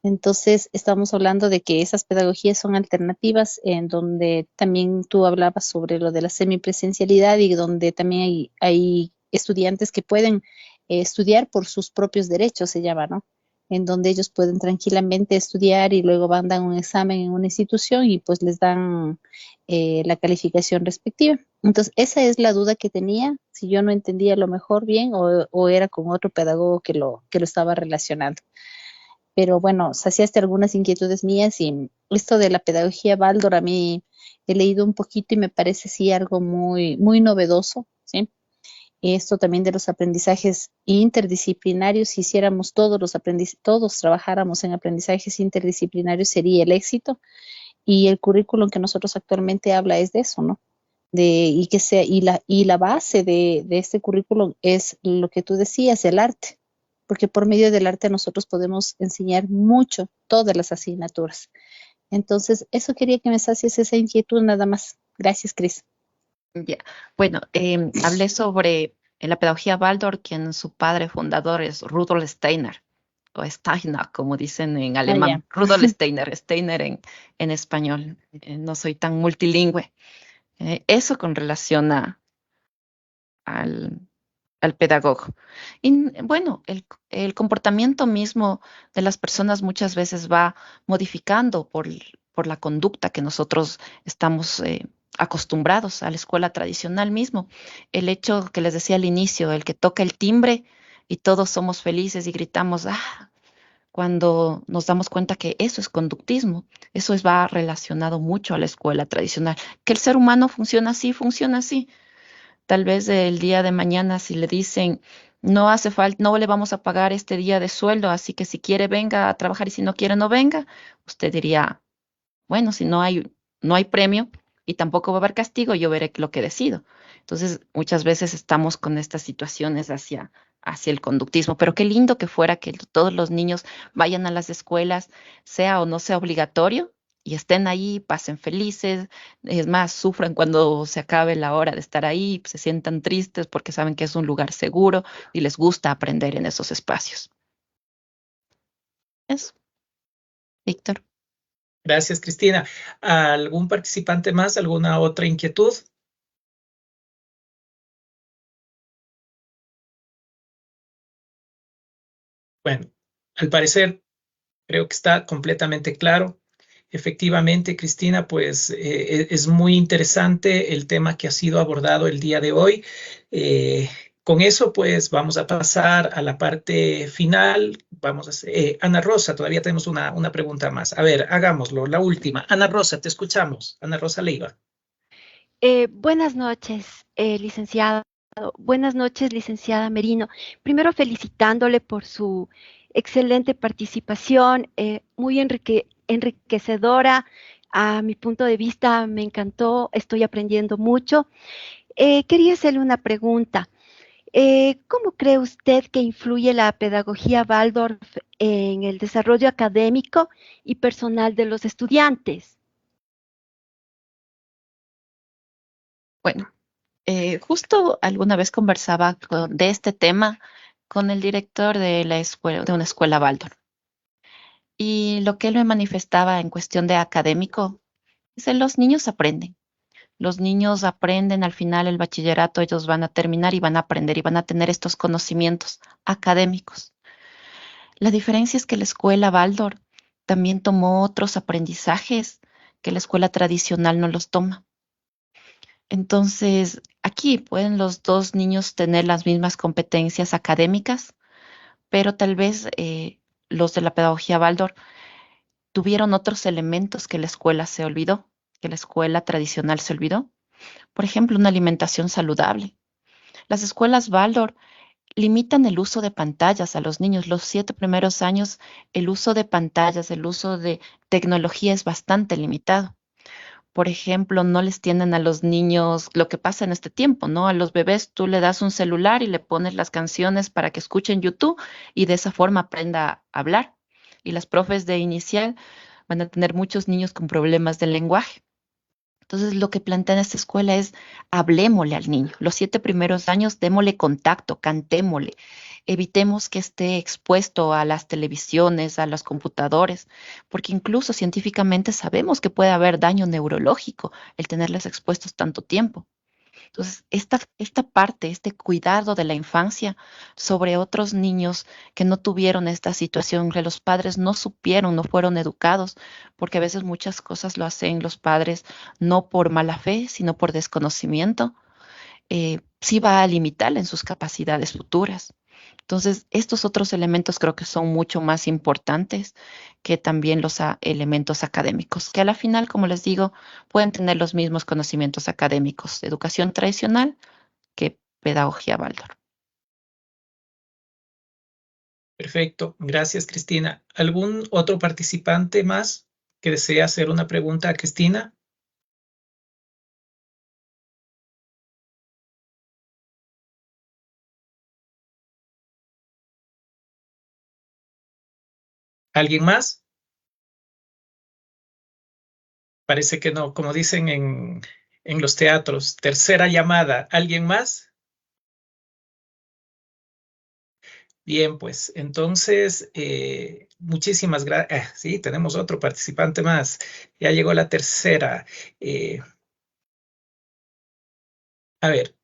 Entonces, estamos hablando de que esas pedagogías son alternativas, en donde también tú hablabas sobre lo de la semipresencialidad y donde también hay estudiantes que pueden estudiar por sus propios derechos, se llama, ¿no? En donde ellos pueden tranquilamente estudiar y luego van, dan un examen en una institución y pues les dan la calificación respectiva. Entonces, esa es la duda que tenía, si yo no entendía a lo mejor bien o era con otro pedagogo que lo estaba relacionando. Pero bueno, saciaste algunas inquietudes mías y esto de la pedagogía Baldor a mí he leído un poquito y me parece sí algo muy, muy novedoso, ¿sí? Esto también de los aprendizajes interdisciplinarios, si hiciéramos todos trabajáramos en aprendizajes interdisciplinarios sería el éxito y el currículum que nosotros actualmente habla es de eso, ¿no? Y la base de este currículum es lo que tú decías, el arte, porque por medio del arte nosotros podemos enseñar mucho, todas las asignaturas. Entonces, eso quería que me sacies esa inquietud nada más. Gracias, Cris. Ya. Bueno, hablé sobre la pedagogía Waldorf, quien su padre fundador es Rudolf Steiner, o Steiner, como dicen en Ah, ya. alemán. Rudolf Steiner, Steiner en español. No soy tan multilingüe. Eso con relación al, al pedagogo. Y bueno, el comportamiento mismo de las personas muchas veces va modificando por la conducta que nosotros estamos acostumbrados a la escuela tradicional mismo. El hecho que les decía al inicio, el que toca el timbre y todos somos felices y gritamos, ¡ah! Cuando nos damos cuenta que eso es conductismo, va relacionado mucho a la escuela tradicional, que el ser humano funciona así, funciona así. Tal vez el día de mañana si le dicen, no hace falta, no le vamos a pagar este día de sueldo, así que si quiere venga a trabajar y si no quiere no venga, usted diría, bueno, si no hay premio y tampoco va a haber castigo, yo veré lo que decido. Entonces, muchas veces estamos con estas situaciones hacia el conductismo, pero qué lindo que fuera que todos los niños vayan a las escuelas, sea o no sea obligatorio, y estén ahí, pasen felices, es más, sufran cuando se acabe la hora de estar ahí, se sientan tristes porque saben que es un lugar seguro y les gusta aprender en esos espacios. Eso, Víctor. Gracias, Cristina. ¿Algún participante más? ¿Alguna otra inquietud? Bueno, al parecer creo que está completamente claro. Efectivamente, Cristina, pues es muy interesante el tema que ha sido abordado el día de hoy. Con eso, pues vamos a pasar a la parte final. Vamos a hacer, Ana Rosa, todavía tenemos una pregunta más. A ver, hagámoslo, la última. Ana Rosa, te escuchamos. Ana Rosa Leiva. Buenas noches, licenciado. Buenas noches, licenciada Merino. Primero felicitándole por su excelente participación, muy enriquecedora. A mi punto de vista me encantó, estoy aprendiendo mucho. Quería hacerle una pregunta. ¿Cómo cree usted que influye la pedagogía Waldorf en el desarrollo académico y personal de los estudiantes? Bueno, justo alguna vez conversaba de este tema con el director de la escuela, de una escuela Waldorf. Y lo que él me manifestaba en cuestión de académico, dice, los niños aprenden. Los niños aprenden al final el bachillerato, ellos van a terminar y van a aprender y van a tener estos conocimientos académicos. La diferencia es que la escuela Waldorf también tomó otros aprendizajes que la escuela tradicional no los toma. Entonces, aquí pueden los dos niños tener las mismas competencias académicas, pero tal vez los de la pedagogía Waldorf tuvieron otros elementos que la escuela se olvidó, que la escuela tradicional se olvidó. Por ejemplo, una alimentación saludable. Las escuelas Waldorf limitan el uso de pantallas a los niños. Los 7 primeros años, el uso de pantallas, el uso de tecnología es bastante limitado. Por ejemplo, no les tienen a los niños lo que pasa en este tiempo, ¿no? A los bebés tú le das un celular y le pones las canciones para que escuchen YouTube y de esa forma aprenda a hablar. Y las profes de inicial van a tener muchos niños con problemas de lenguaje. Entonces, lo que plantea en esta escuela es, hablémosle al niño. Los 7 primeros años, démosle contacto, cantémosle. Evitemos que esté expuesto a las televisiones, a los computadores, porque incluso científicamente sabemos que puede haber daño neurológico el tenerles expuestos tanto tiempo. Entonces, esta parte, este cuidado de la infancia sobre otros niños que no tuvieron esta situación, que los padres no supieron, no fueron educados, porque a veces muchas cosas lo hacen los padres no por mala fe, sino por desconocimiento, sí va a limitar en sus capacidades futuras. Entonces, estos otros elementos creo que son mucho más importantes que también los elementos académicos, que a la final, como les digo, pueden tener los mismos conocimientos académicos de educación tradicional que pedagogía Waldorf. Perfecto, gracias Cristina. ¿Algún otro participante más que desea hacer una pregunta a Cristina? ¿Alguien más? Parece que no, como dicen en los teatros, tercera llamada. ¿Alguien más? Bien, pues entonces, muchísimas gracias. Sí, tenemos otro participante más. Ya llegó la tercera. Eh, a ver,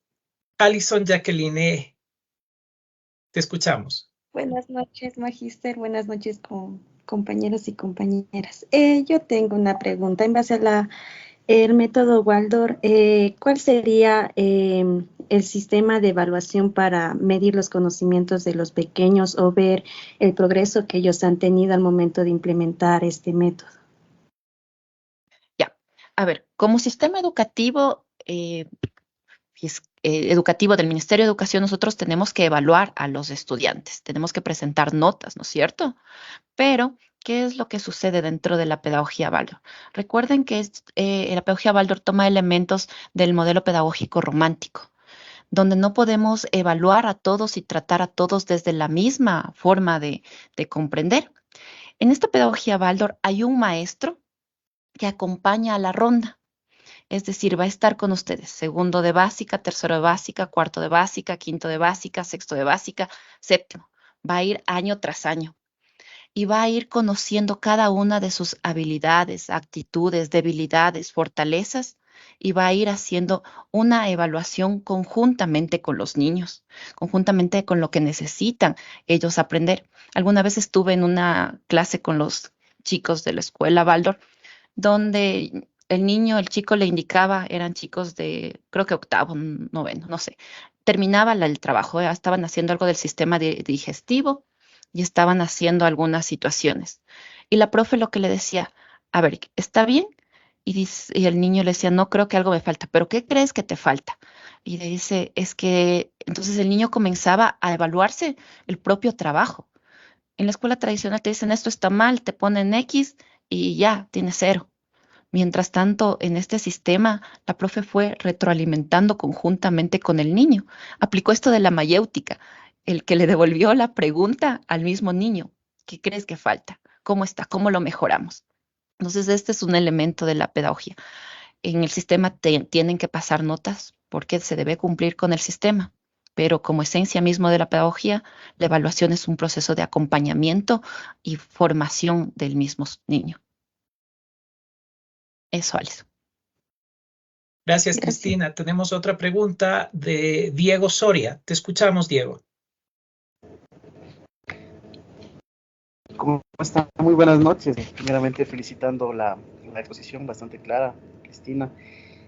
Alison Jacqueline, te escuchamos. Buenas noches, Magíster. Buenas noches, compañeros y compañeras. Yo tengo una pregunta en base a el método Waldorf. ¿Cuál sería el sistema de evaluación para medir los conocimientos de los pequeños o ver el progreso que ellos han tenido al momento de implementar este método? Ya, a ver, como sistema educativo, educativo del Ministerio de Educación, nosotros tenemos que evaluar a los estudiantes, tenemos que presentar notas, ¿no es cierto? Pero, ¿qué es lo que sucede dentro de la pedagogía Waldorf? Recuerden que la pedagogía Waldorf toma elementos del modelo pedagógico romántico, donde no podemos evaluar a todos y tratar a todos desde la misma forma de comprender. En esta pedagogía Waldorf hay un maestro que acompaña a la ronda. Es decir, va a estar con ustedes segundo de básica, tercero de básica, cuarto de básica, quinto de básica, sexto de básica, séptimo. Va a ir año tras año y va a ir conociendo cada una de sus habilidades, actitudes, debilidades, fortalezas y va a ir haciendo una evaluación conjuntamente con los niños, conjuntamente con lo que necesitan ellos aprender. Alguna vez estuve en una clase con los chicos de la escuela Waldorf, donde el chico le indicaba, eran chicos de, creo que octavo, noveno, no sé, terminaba el trabajo, estaban haciendo algo del sistema digestivo y estaban haciendo algunas situaciones. Y la profe lo que le decía, a ver, ¿está bien? Y el niño le decía, no, creo que algo me falta, pero ¿qué crees que te falta? Y le dice, es que entonces el niño comenzaba a evaluarse el propio trabajo. En la escuela tradicional te dicen, esto está mal, te ponen X y ya, tienes 0. Mientras tanto, en este sistema, la profe fue retroalimentando conjuntamente con el niño. Aplicó esto de la mayéutica, el que le devolvió la pregunta al mismo niño. ¿Qué crees que falta? ¿Cómo está? ¿Cómo lo mejoramos? Entonces, este es un elemento de la pedagogía. En el sistema tienen que pasar notas porque se debe cumplir con el sistema. Pero como esencia mismo de la pedagogía, la evaluación es un proceso de acompañamiento y formación del mismo niño. Eso, Alison. Gracias, Cristina. Tenemos otra pregunta de Diego Soria. Te escuchamos, Diego. ¿Cómo están? Muy buenas noches. Primeramente felicitando la exposición bastante clara, Cristina.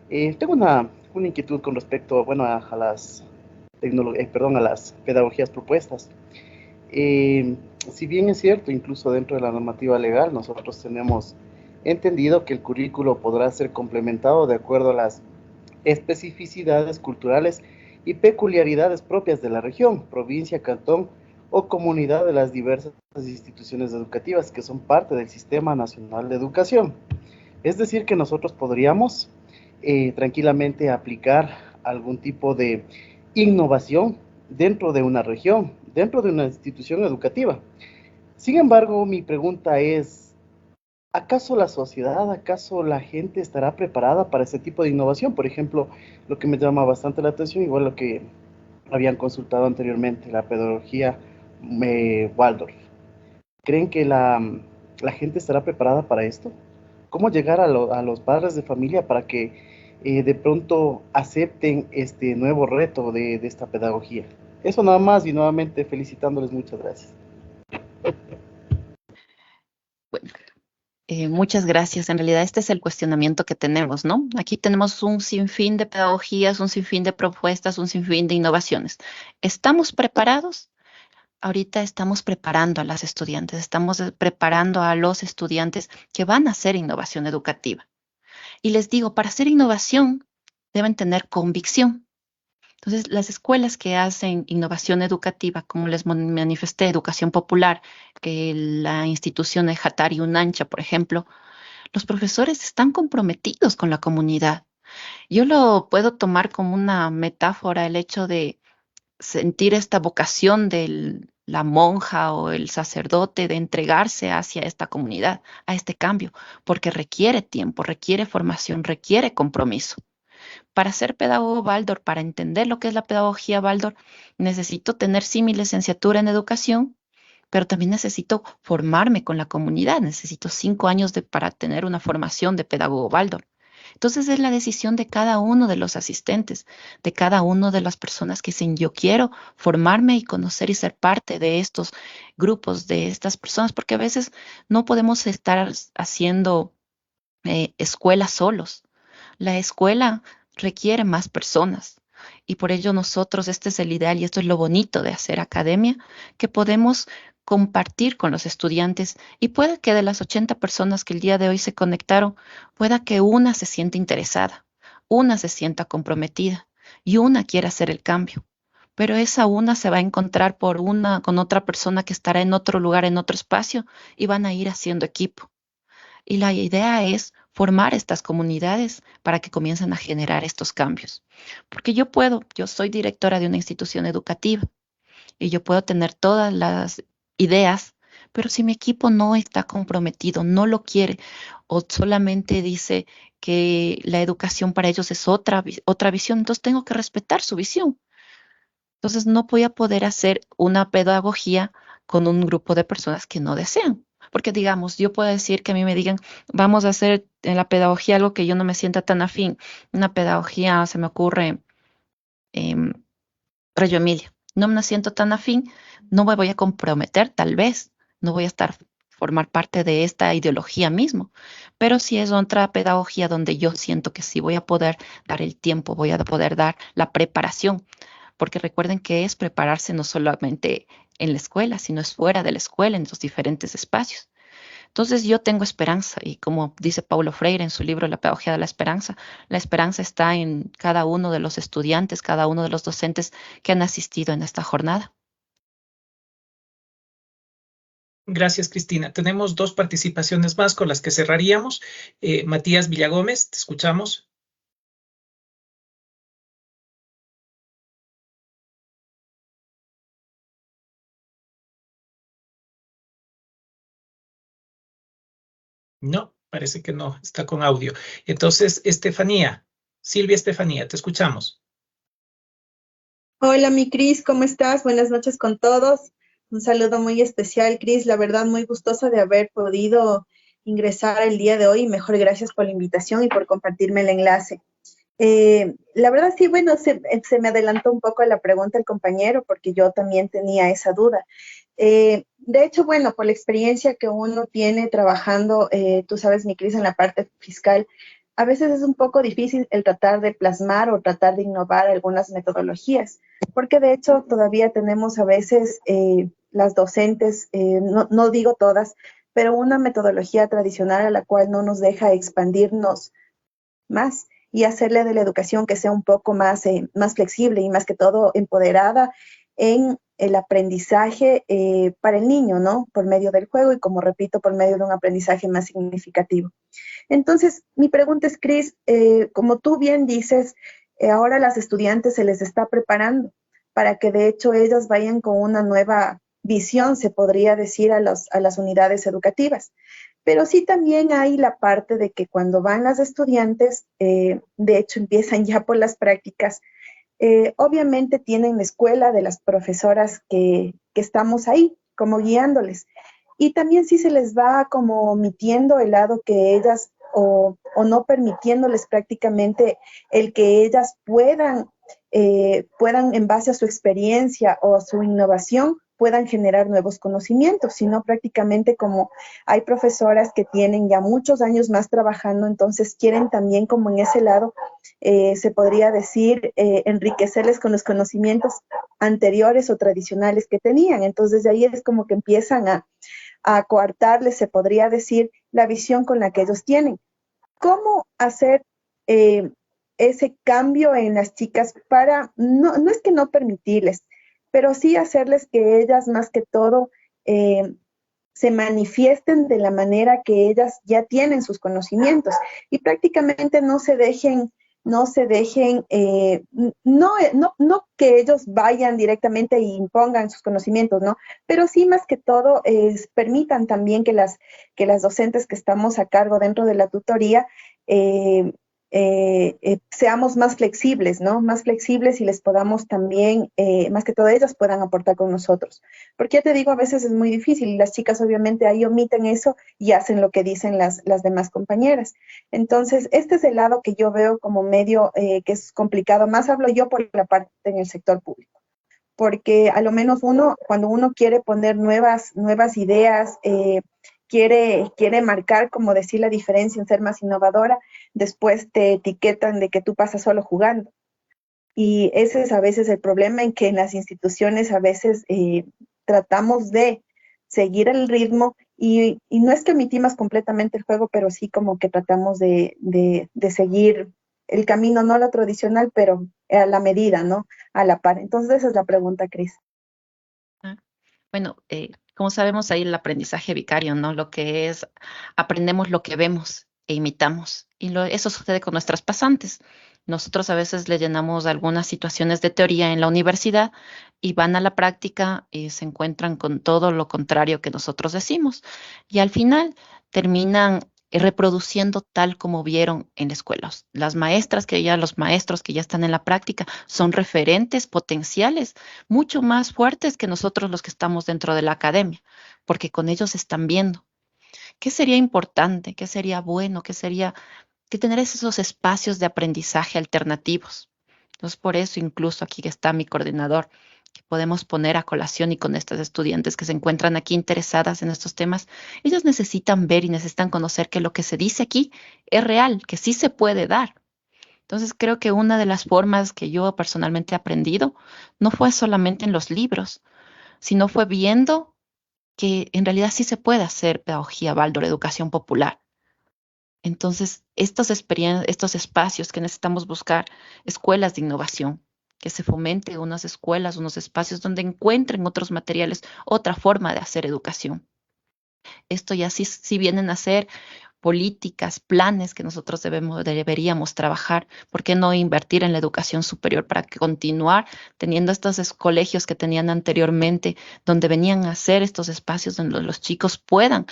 Tengo una inquietud con respecto, bueno, a las a las pedagogías propuestas. Si bien es cierto, incluso dentro de la normativa legal, nosotros tenemos entendido que el currículo podrá ser complementado de acuerdo a las especificidades culturales y peculiaridades propias de la región, provincia, cantón o comunidad de las diversas instituciones educativas que son parte del Sistema Nacional de Educación. Es decir, que nosotros podríamos tranquilamente aplicar algún tipo de innovación dentro de una región, dentro de una institución educativa. Sin embargo, mi pregunta es, ¿Acaso la sociedad, acaso la gente estará preparada para este tipo de innovación? Por ejemplo, lo que me llama bastante la atención, igual lo que habían consultado anteriormente, la pedagogía Waldorf. ¿Creen que la gente estará preparada para esto? ¿Cómo llegar a los padres de familia para que de pronto acepten este nuevo reto de esta pedagogía? Eso nada más y nuevamente felicitándoles, muchas gracias. Bueno, muchas gracias. En realidad este es el cuestionamiento que tenemos, ¿no? Aquí tenemos un sinfín de pedagogías, un sinfín de propuestas, un sinfín de innovaciones. ¿Estamos preparados? Ahorita estamos preparando a las estudiantes, estamos preparando a los estudiantes que van a hacer innovación educativa. Y les digo, para hacer innovación deben tener convicción. Entonces, las escuelas que hacen innovación educativa, como les manifesté, educación popular, que la institución de Hatari Unancha, por ejemplo, los profesores están comprometidos con la comunidad. Yo lo puedo tomar como una metáfora, el hecho de sentir esta vocación de la monja o el sacerdote de entregarse hacia esta comunidad, a este cambio, porque requiere tiempo, requiere formación, requiere compromiso. Para ser pedagogo Waldorf, para entender lo que es la pedagogía Waldorf, necesito tener mi licenciatura en educación, pero también necesito formarme con la comunidad. Necesito 5 años para tener una formación de pedagogo Waldorf. Entonces es la decisión de cada uno de los asistentes, de cada una de las personas que dicen, yo quiero formarme y conocer y ser parte de estos grupos, de estas personas, porque a veces no podemos estar haciendo escuelas solos. La escuela requiere más personas y por ello nosotros, este es el ideal y esto es lo bonito de hacer academia, que podemos compartir con los estudiantes y puede que de las 80 personas que el día de hoy se conectaron, pueda que una se sienta interesada, una se sienta comprometida y una quiera hacer el cambio. Pero esa una se va a encontrar con otra persona que estará en otro lugar, en otro espacio y van a ir haciendo equipo. Y la idea es formar estas comunidades para que comiencen a generar estos cambios. Porque yo soy directora de una institución educativa y yo puedo tener todas las ideas, pero si mi equipo no está comprometido, no lo quiere o solamente dice que la educación para ellos es otra visión, entonces tengo que respetar su visión. Entonces no voy a poder hacer una pedagogía con un grupo de personas que no desean. Porque digamos, yo puedo decir que a mí me digan, vamos a hacer en la pedagogía algo que yo no me sienta tan afín. Una pedagogía, se me ocurre, em, Reggio Emilia. No me siento tan afín, no me voy a comprometer, tal vez. No voy a formar parte de esta ideología mismo. Pero si es otra pedagogía donde yo siento que sí voy a poder dar el tiempo, voy a poder dar la preparación porque recuerden que es prepararse no solamente en la escuela, sino es fuera de la escuela, en los diferentes espacios. Entonces yo tengo esperanza y como dice Paulo Freire en su libro La pedagogía de la esperanza está en cada uno de los estudiantes, cada uno de los docentes que han asistido en esta jornada. Gracias, Cristina. Tenemos 2 participaciones más con las que cerraríamos. Matías Villagómez, te escuchamos. No, parece que no, está con audio. Entonces, Silvia Estefanía, te escuchamos. Hola, mi Cris, ¿cómo estás? Buenas noches con todos. Un saludo muy especial, Cris. La verdad, muy gustosa de haber podido ingresar el día de hoy. Mejor gracias por la invitación y por compartirme el enlace. La verdad, sí, bueno, se me adelantó un poco la pregunta el compañero porque yo también tenía esa duda. De hecho, bueno, por la experiencia que uno tiene trabajando, tú sabes, mi Cris, en la parte fiscal, a veces es un poco difícil el tratar de plasmar o tratar de innovar algunas metodologías, porque de hecho todavía tenemos a veces las docentes, no digo todas, pero una metodología tradicional a la cual no nos deja expandirnos más y hacerle de la educación que sea un poco más, más flexible y más que todo empoderada en el aprendizaje para el niño, ¿no? Por medio del juego y, como repito, por medio de un aprendizaje más significativo. Entonces, mi pregunta es, Cris, como tú bien dices, ahora a las estudiantes se les está preparando para que de hecho ellas vayan con una nueva visión, se podría decir, a las unidades educativas. Pero sí también hay la parte de que cuando van las estudiantes, de hecho empiezan ya por las prácticas, obviamente tienen la escuela de las profesoras que estamos ahí, como guiándoles. Y también sí se les va como omitiendo el lado que ellas o no permitiéndoles prácticamente el que ellas puedan en base a su experiencia o a su innovación, puedan generar nuevos conocimientos, sino prácticamente como hay profesoras que tienen ya muchos años más trabajando, entonces quieren también como en ese lado, se podría decir, enriquecerles con los conocimientos anteriores o tradicionales que tenían. Entonces de ahí es como que empiezan a coartarles, se podría decir, la visión con la que ellos tienen. ¿Cómo hacer ese cambio en las chicas para, no es que no permitirles, pero sí hacerles que ellas más que todo se manifiesten de la manera que ellas ya tienen sus conocimientos y prácticamente no que ellos vayan directamente e impongan sus conocimientos, ¿no? Pero sí más que todo permitan también que las docentes que estamos a cargo dentro de la tutoría seamos más flexibles, ¿no? Más flexibles y les podamos también, más que todo ellas puedan aportar con nosotros. Porque ya te digo, a veces es muy difícil y las chicas obviamente ahí omiten eso y hacen lo que dicen las demás compañeras. Entonces, este es el lado que yo veo como medio que es complicado. Más hablo yo por la parte en el sector público. Porque a lo menos cuando uno quiere poner nuevas ideas, quiere marcar, como decir, la diferencia en ser más innovadora, después te etiquetan de que tú pasas solo jugando. Y ese es a veces el problema en que en las instituciones a veces tratamos de seguir el ritmo y no es que omitimos completamente el juego, pero sí como que tratamos de seguir el camino, no lo tradicional, pero a la medida, ¿no? A la par. Entonces esa es la pregunta, Cris. Bueno, como sabemos ahí el aprendizaje vicario, ¿no? Lo que es, aprendemos lo que vemos e imitamos. Y eso sucede con nuestras pasantes. Nosotros a veces le llenamos algunas situaciones de teoría en la universidad y van a la práctica y se encuentran con todo lo contrario que nosotros decimos. Y al final terminan reproduciendo tal como vieron en la escuela. Las maestras los maestros que ya están en la práctica son referentes potenciales mucho más fuertes que nosotros los que estamos dentro de la academia, porque con ellos están viendo qué sería importante, qué sería bueno, qué sería que tener esos espacios de aprendizaje alternativos. Entonces, por eso incluso aquí está mi coordinador, que podemos poner a colación y con estas estudiantes que se encuentran aquí interesadas en estos temas, ellas necesitan ver y necesitan conocer que lo que se dice aquí es real, que sí se puede dar. Entonces creo que una de las formas que yo personalmente he aprendido no fue solamente en los libros, sino fue viendo que en realidad sí se puede hacer pedagogía Waldorf, educación popular. Entonces, estos espacios que necesitamos buscar, escuelas de innovación, que se fomente unas escuelas, unos espacios donde encuentren otros materiales, otra forma de hacer educación. Esto ya sí vienen a ser políticas, planes que nosotros deberíamos trabajar. ¿Por qué no invertir en la educación superior para continuar teniendo estos colegios que tenían anteriormente, donde venían a hacer estos espacios donde los chicos puedan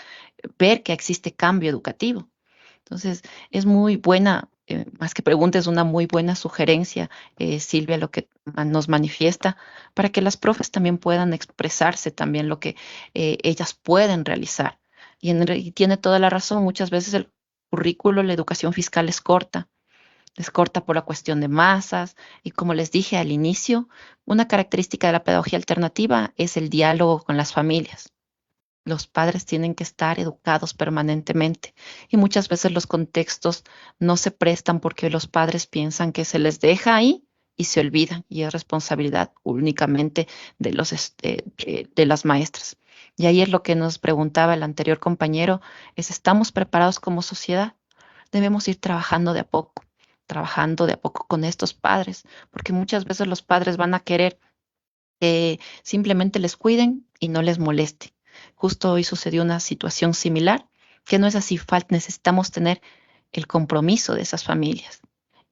ver que existe cambio educativo? Entonces, es muy buena, más que pregunta, es una muy buena sugerencia, Silvia, lo que nos manifiesta, para que las profes también puedan expresarse también lo que ellas pueden realizar. Y tiene toda la razón, muchas veces el currículo, la educación fiscal es corta por la cuestión de masas, y como les dije al inicio, una característica de la pedagogía alternativa es el diálogo con las familias. Los padres tienen que estar educados permanentemente y muchas veces los contextos no se prestan porque los padres piensan que se les deja ahí y se olvidan y es responsabilidad únicamente de las maestras. Y ahí es lo que nos preguntaba el anterior compañero, ¿estamos preparados como sociedad? Debemos ir trabajando de a poco con estos padres, porque muchas veces los padres van a querer que simplemente les cuiden y no les moleste. Justo hoy sucedió una situación similar, que no es así, necesitamos tener el compromiso de esas familias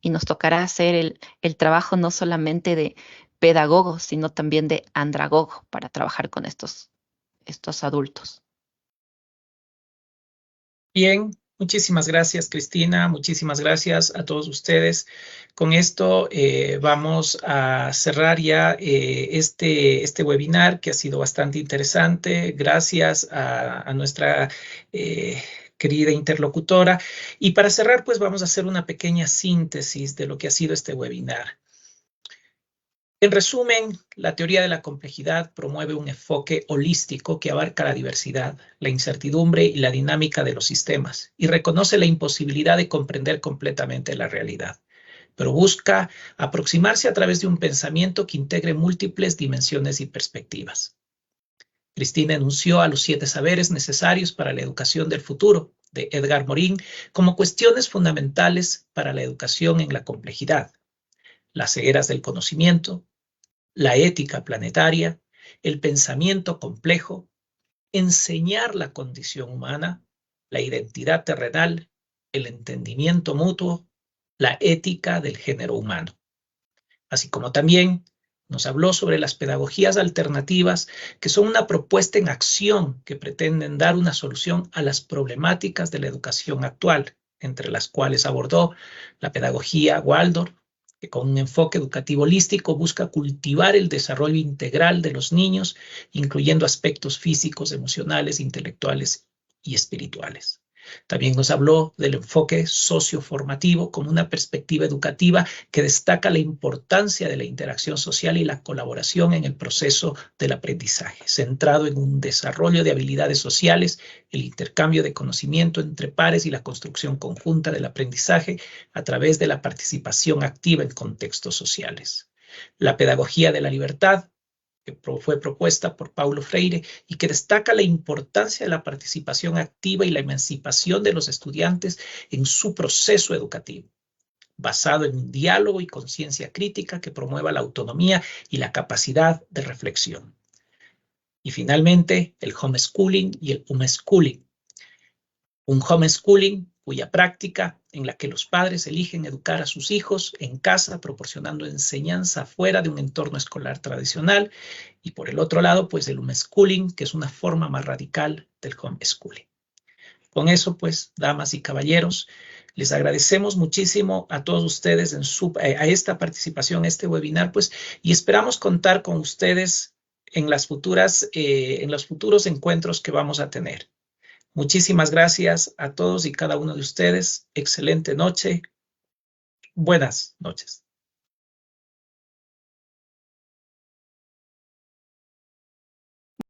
y nos tocará hacer el trabajo no solamente de pedagogos, sino también de andragogo para trabajar con estos adultos. Bien, muchísimas gracias, Cristina. Muchísimas gracias a todos ustedes. Con esto vamos a cerrar ya este webinar que ha sido bastante interesante. Gracias a nuestra querida interlocutora. Y para cerrar, pues vamos a hacer una pequeña síntesis de lo que ha sido este webinar. En resumen, la teoría de la complejidad promueve un enfoque holístico que abarca la diversidad, la incertidumbre y la dinámica de los sistemas, y reconoce la imposibilidad de comprender completamente la realidad, pero busca aproximarse a través de un pensamiento que integre múltiples dimensiones y perspectivas. Cristina enunció a los 7 saberes necesarios para la educación del futuro, de Edgar Morin, como cuestiones fundamentales para la educación en la complejidad: las eras del conocimiento, la ética planetaria, el pensamiento complejo, enseñar la condición humana, la identidad terrenal, el entendimiento mutuo, la ética del género humano. Así como también nos habló sobre las pedagogías alternativas, que son una propuesta en acción que pretenden dar una solución a las problemáticas de la educación actual, entre las cuales abordó la pedagogía Waldorf, que con un enfoque educativo holístico busca cultivar el desarrollo integral de los niños, incluyendo aspectos físicos, emocionales, intelectuales y espirituales. También nos habló del enfoque socioformativo como una perspectiva educativa que destaca la importancia de la interacción social y la colaboración en el proceso del aprendizaje, centrado en un desarrollo de habilidades sociales, el intercambio de conocimiento entre pares y la construcción conjunta del aprendizaje a través de la participación activa en contextos sociales. La pedagogía de la libertad, que fue propuesta por Paulo Freire y que destaca la importancia de la participación activa y la emancipación de los estudiantes en su proceso educativo, basado en un diálogo y conciencia crítica que promueva la autonomía y la capacidad de reflexión. Y finalmente, el homeschooling y el unschooling. Un homeschooling cuya práctica en la que los padres eligen educar a sus hijos en casa, proporcionando enseñanza fuera de un entorno escolar tradicional, y por el otro lado, pues el unschooling, que es una forma más radical del homeschooling. Con eso, pues, damas y caballeros, les agradecemos muchísimo a todos ustedes a esta participación, este webinar, pues, y esperamos contar con ustedes en los futuros encuentros que vamos a tener. Muchísimas gracias a todos y cada uno de ustedes. Excelente noche. Buenas noches.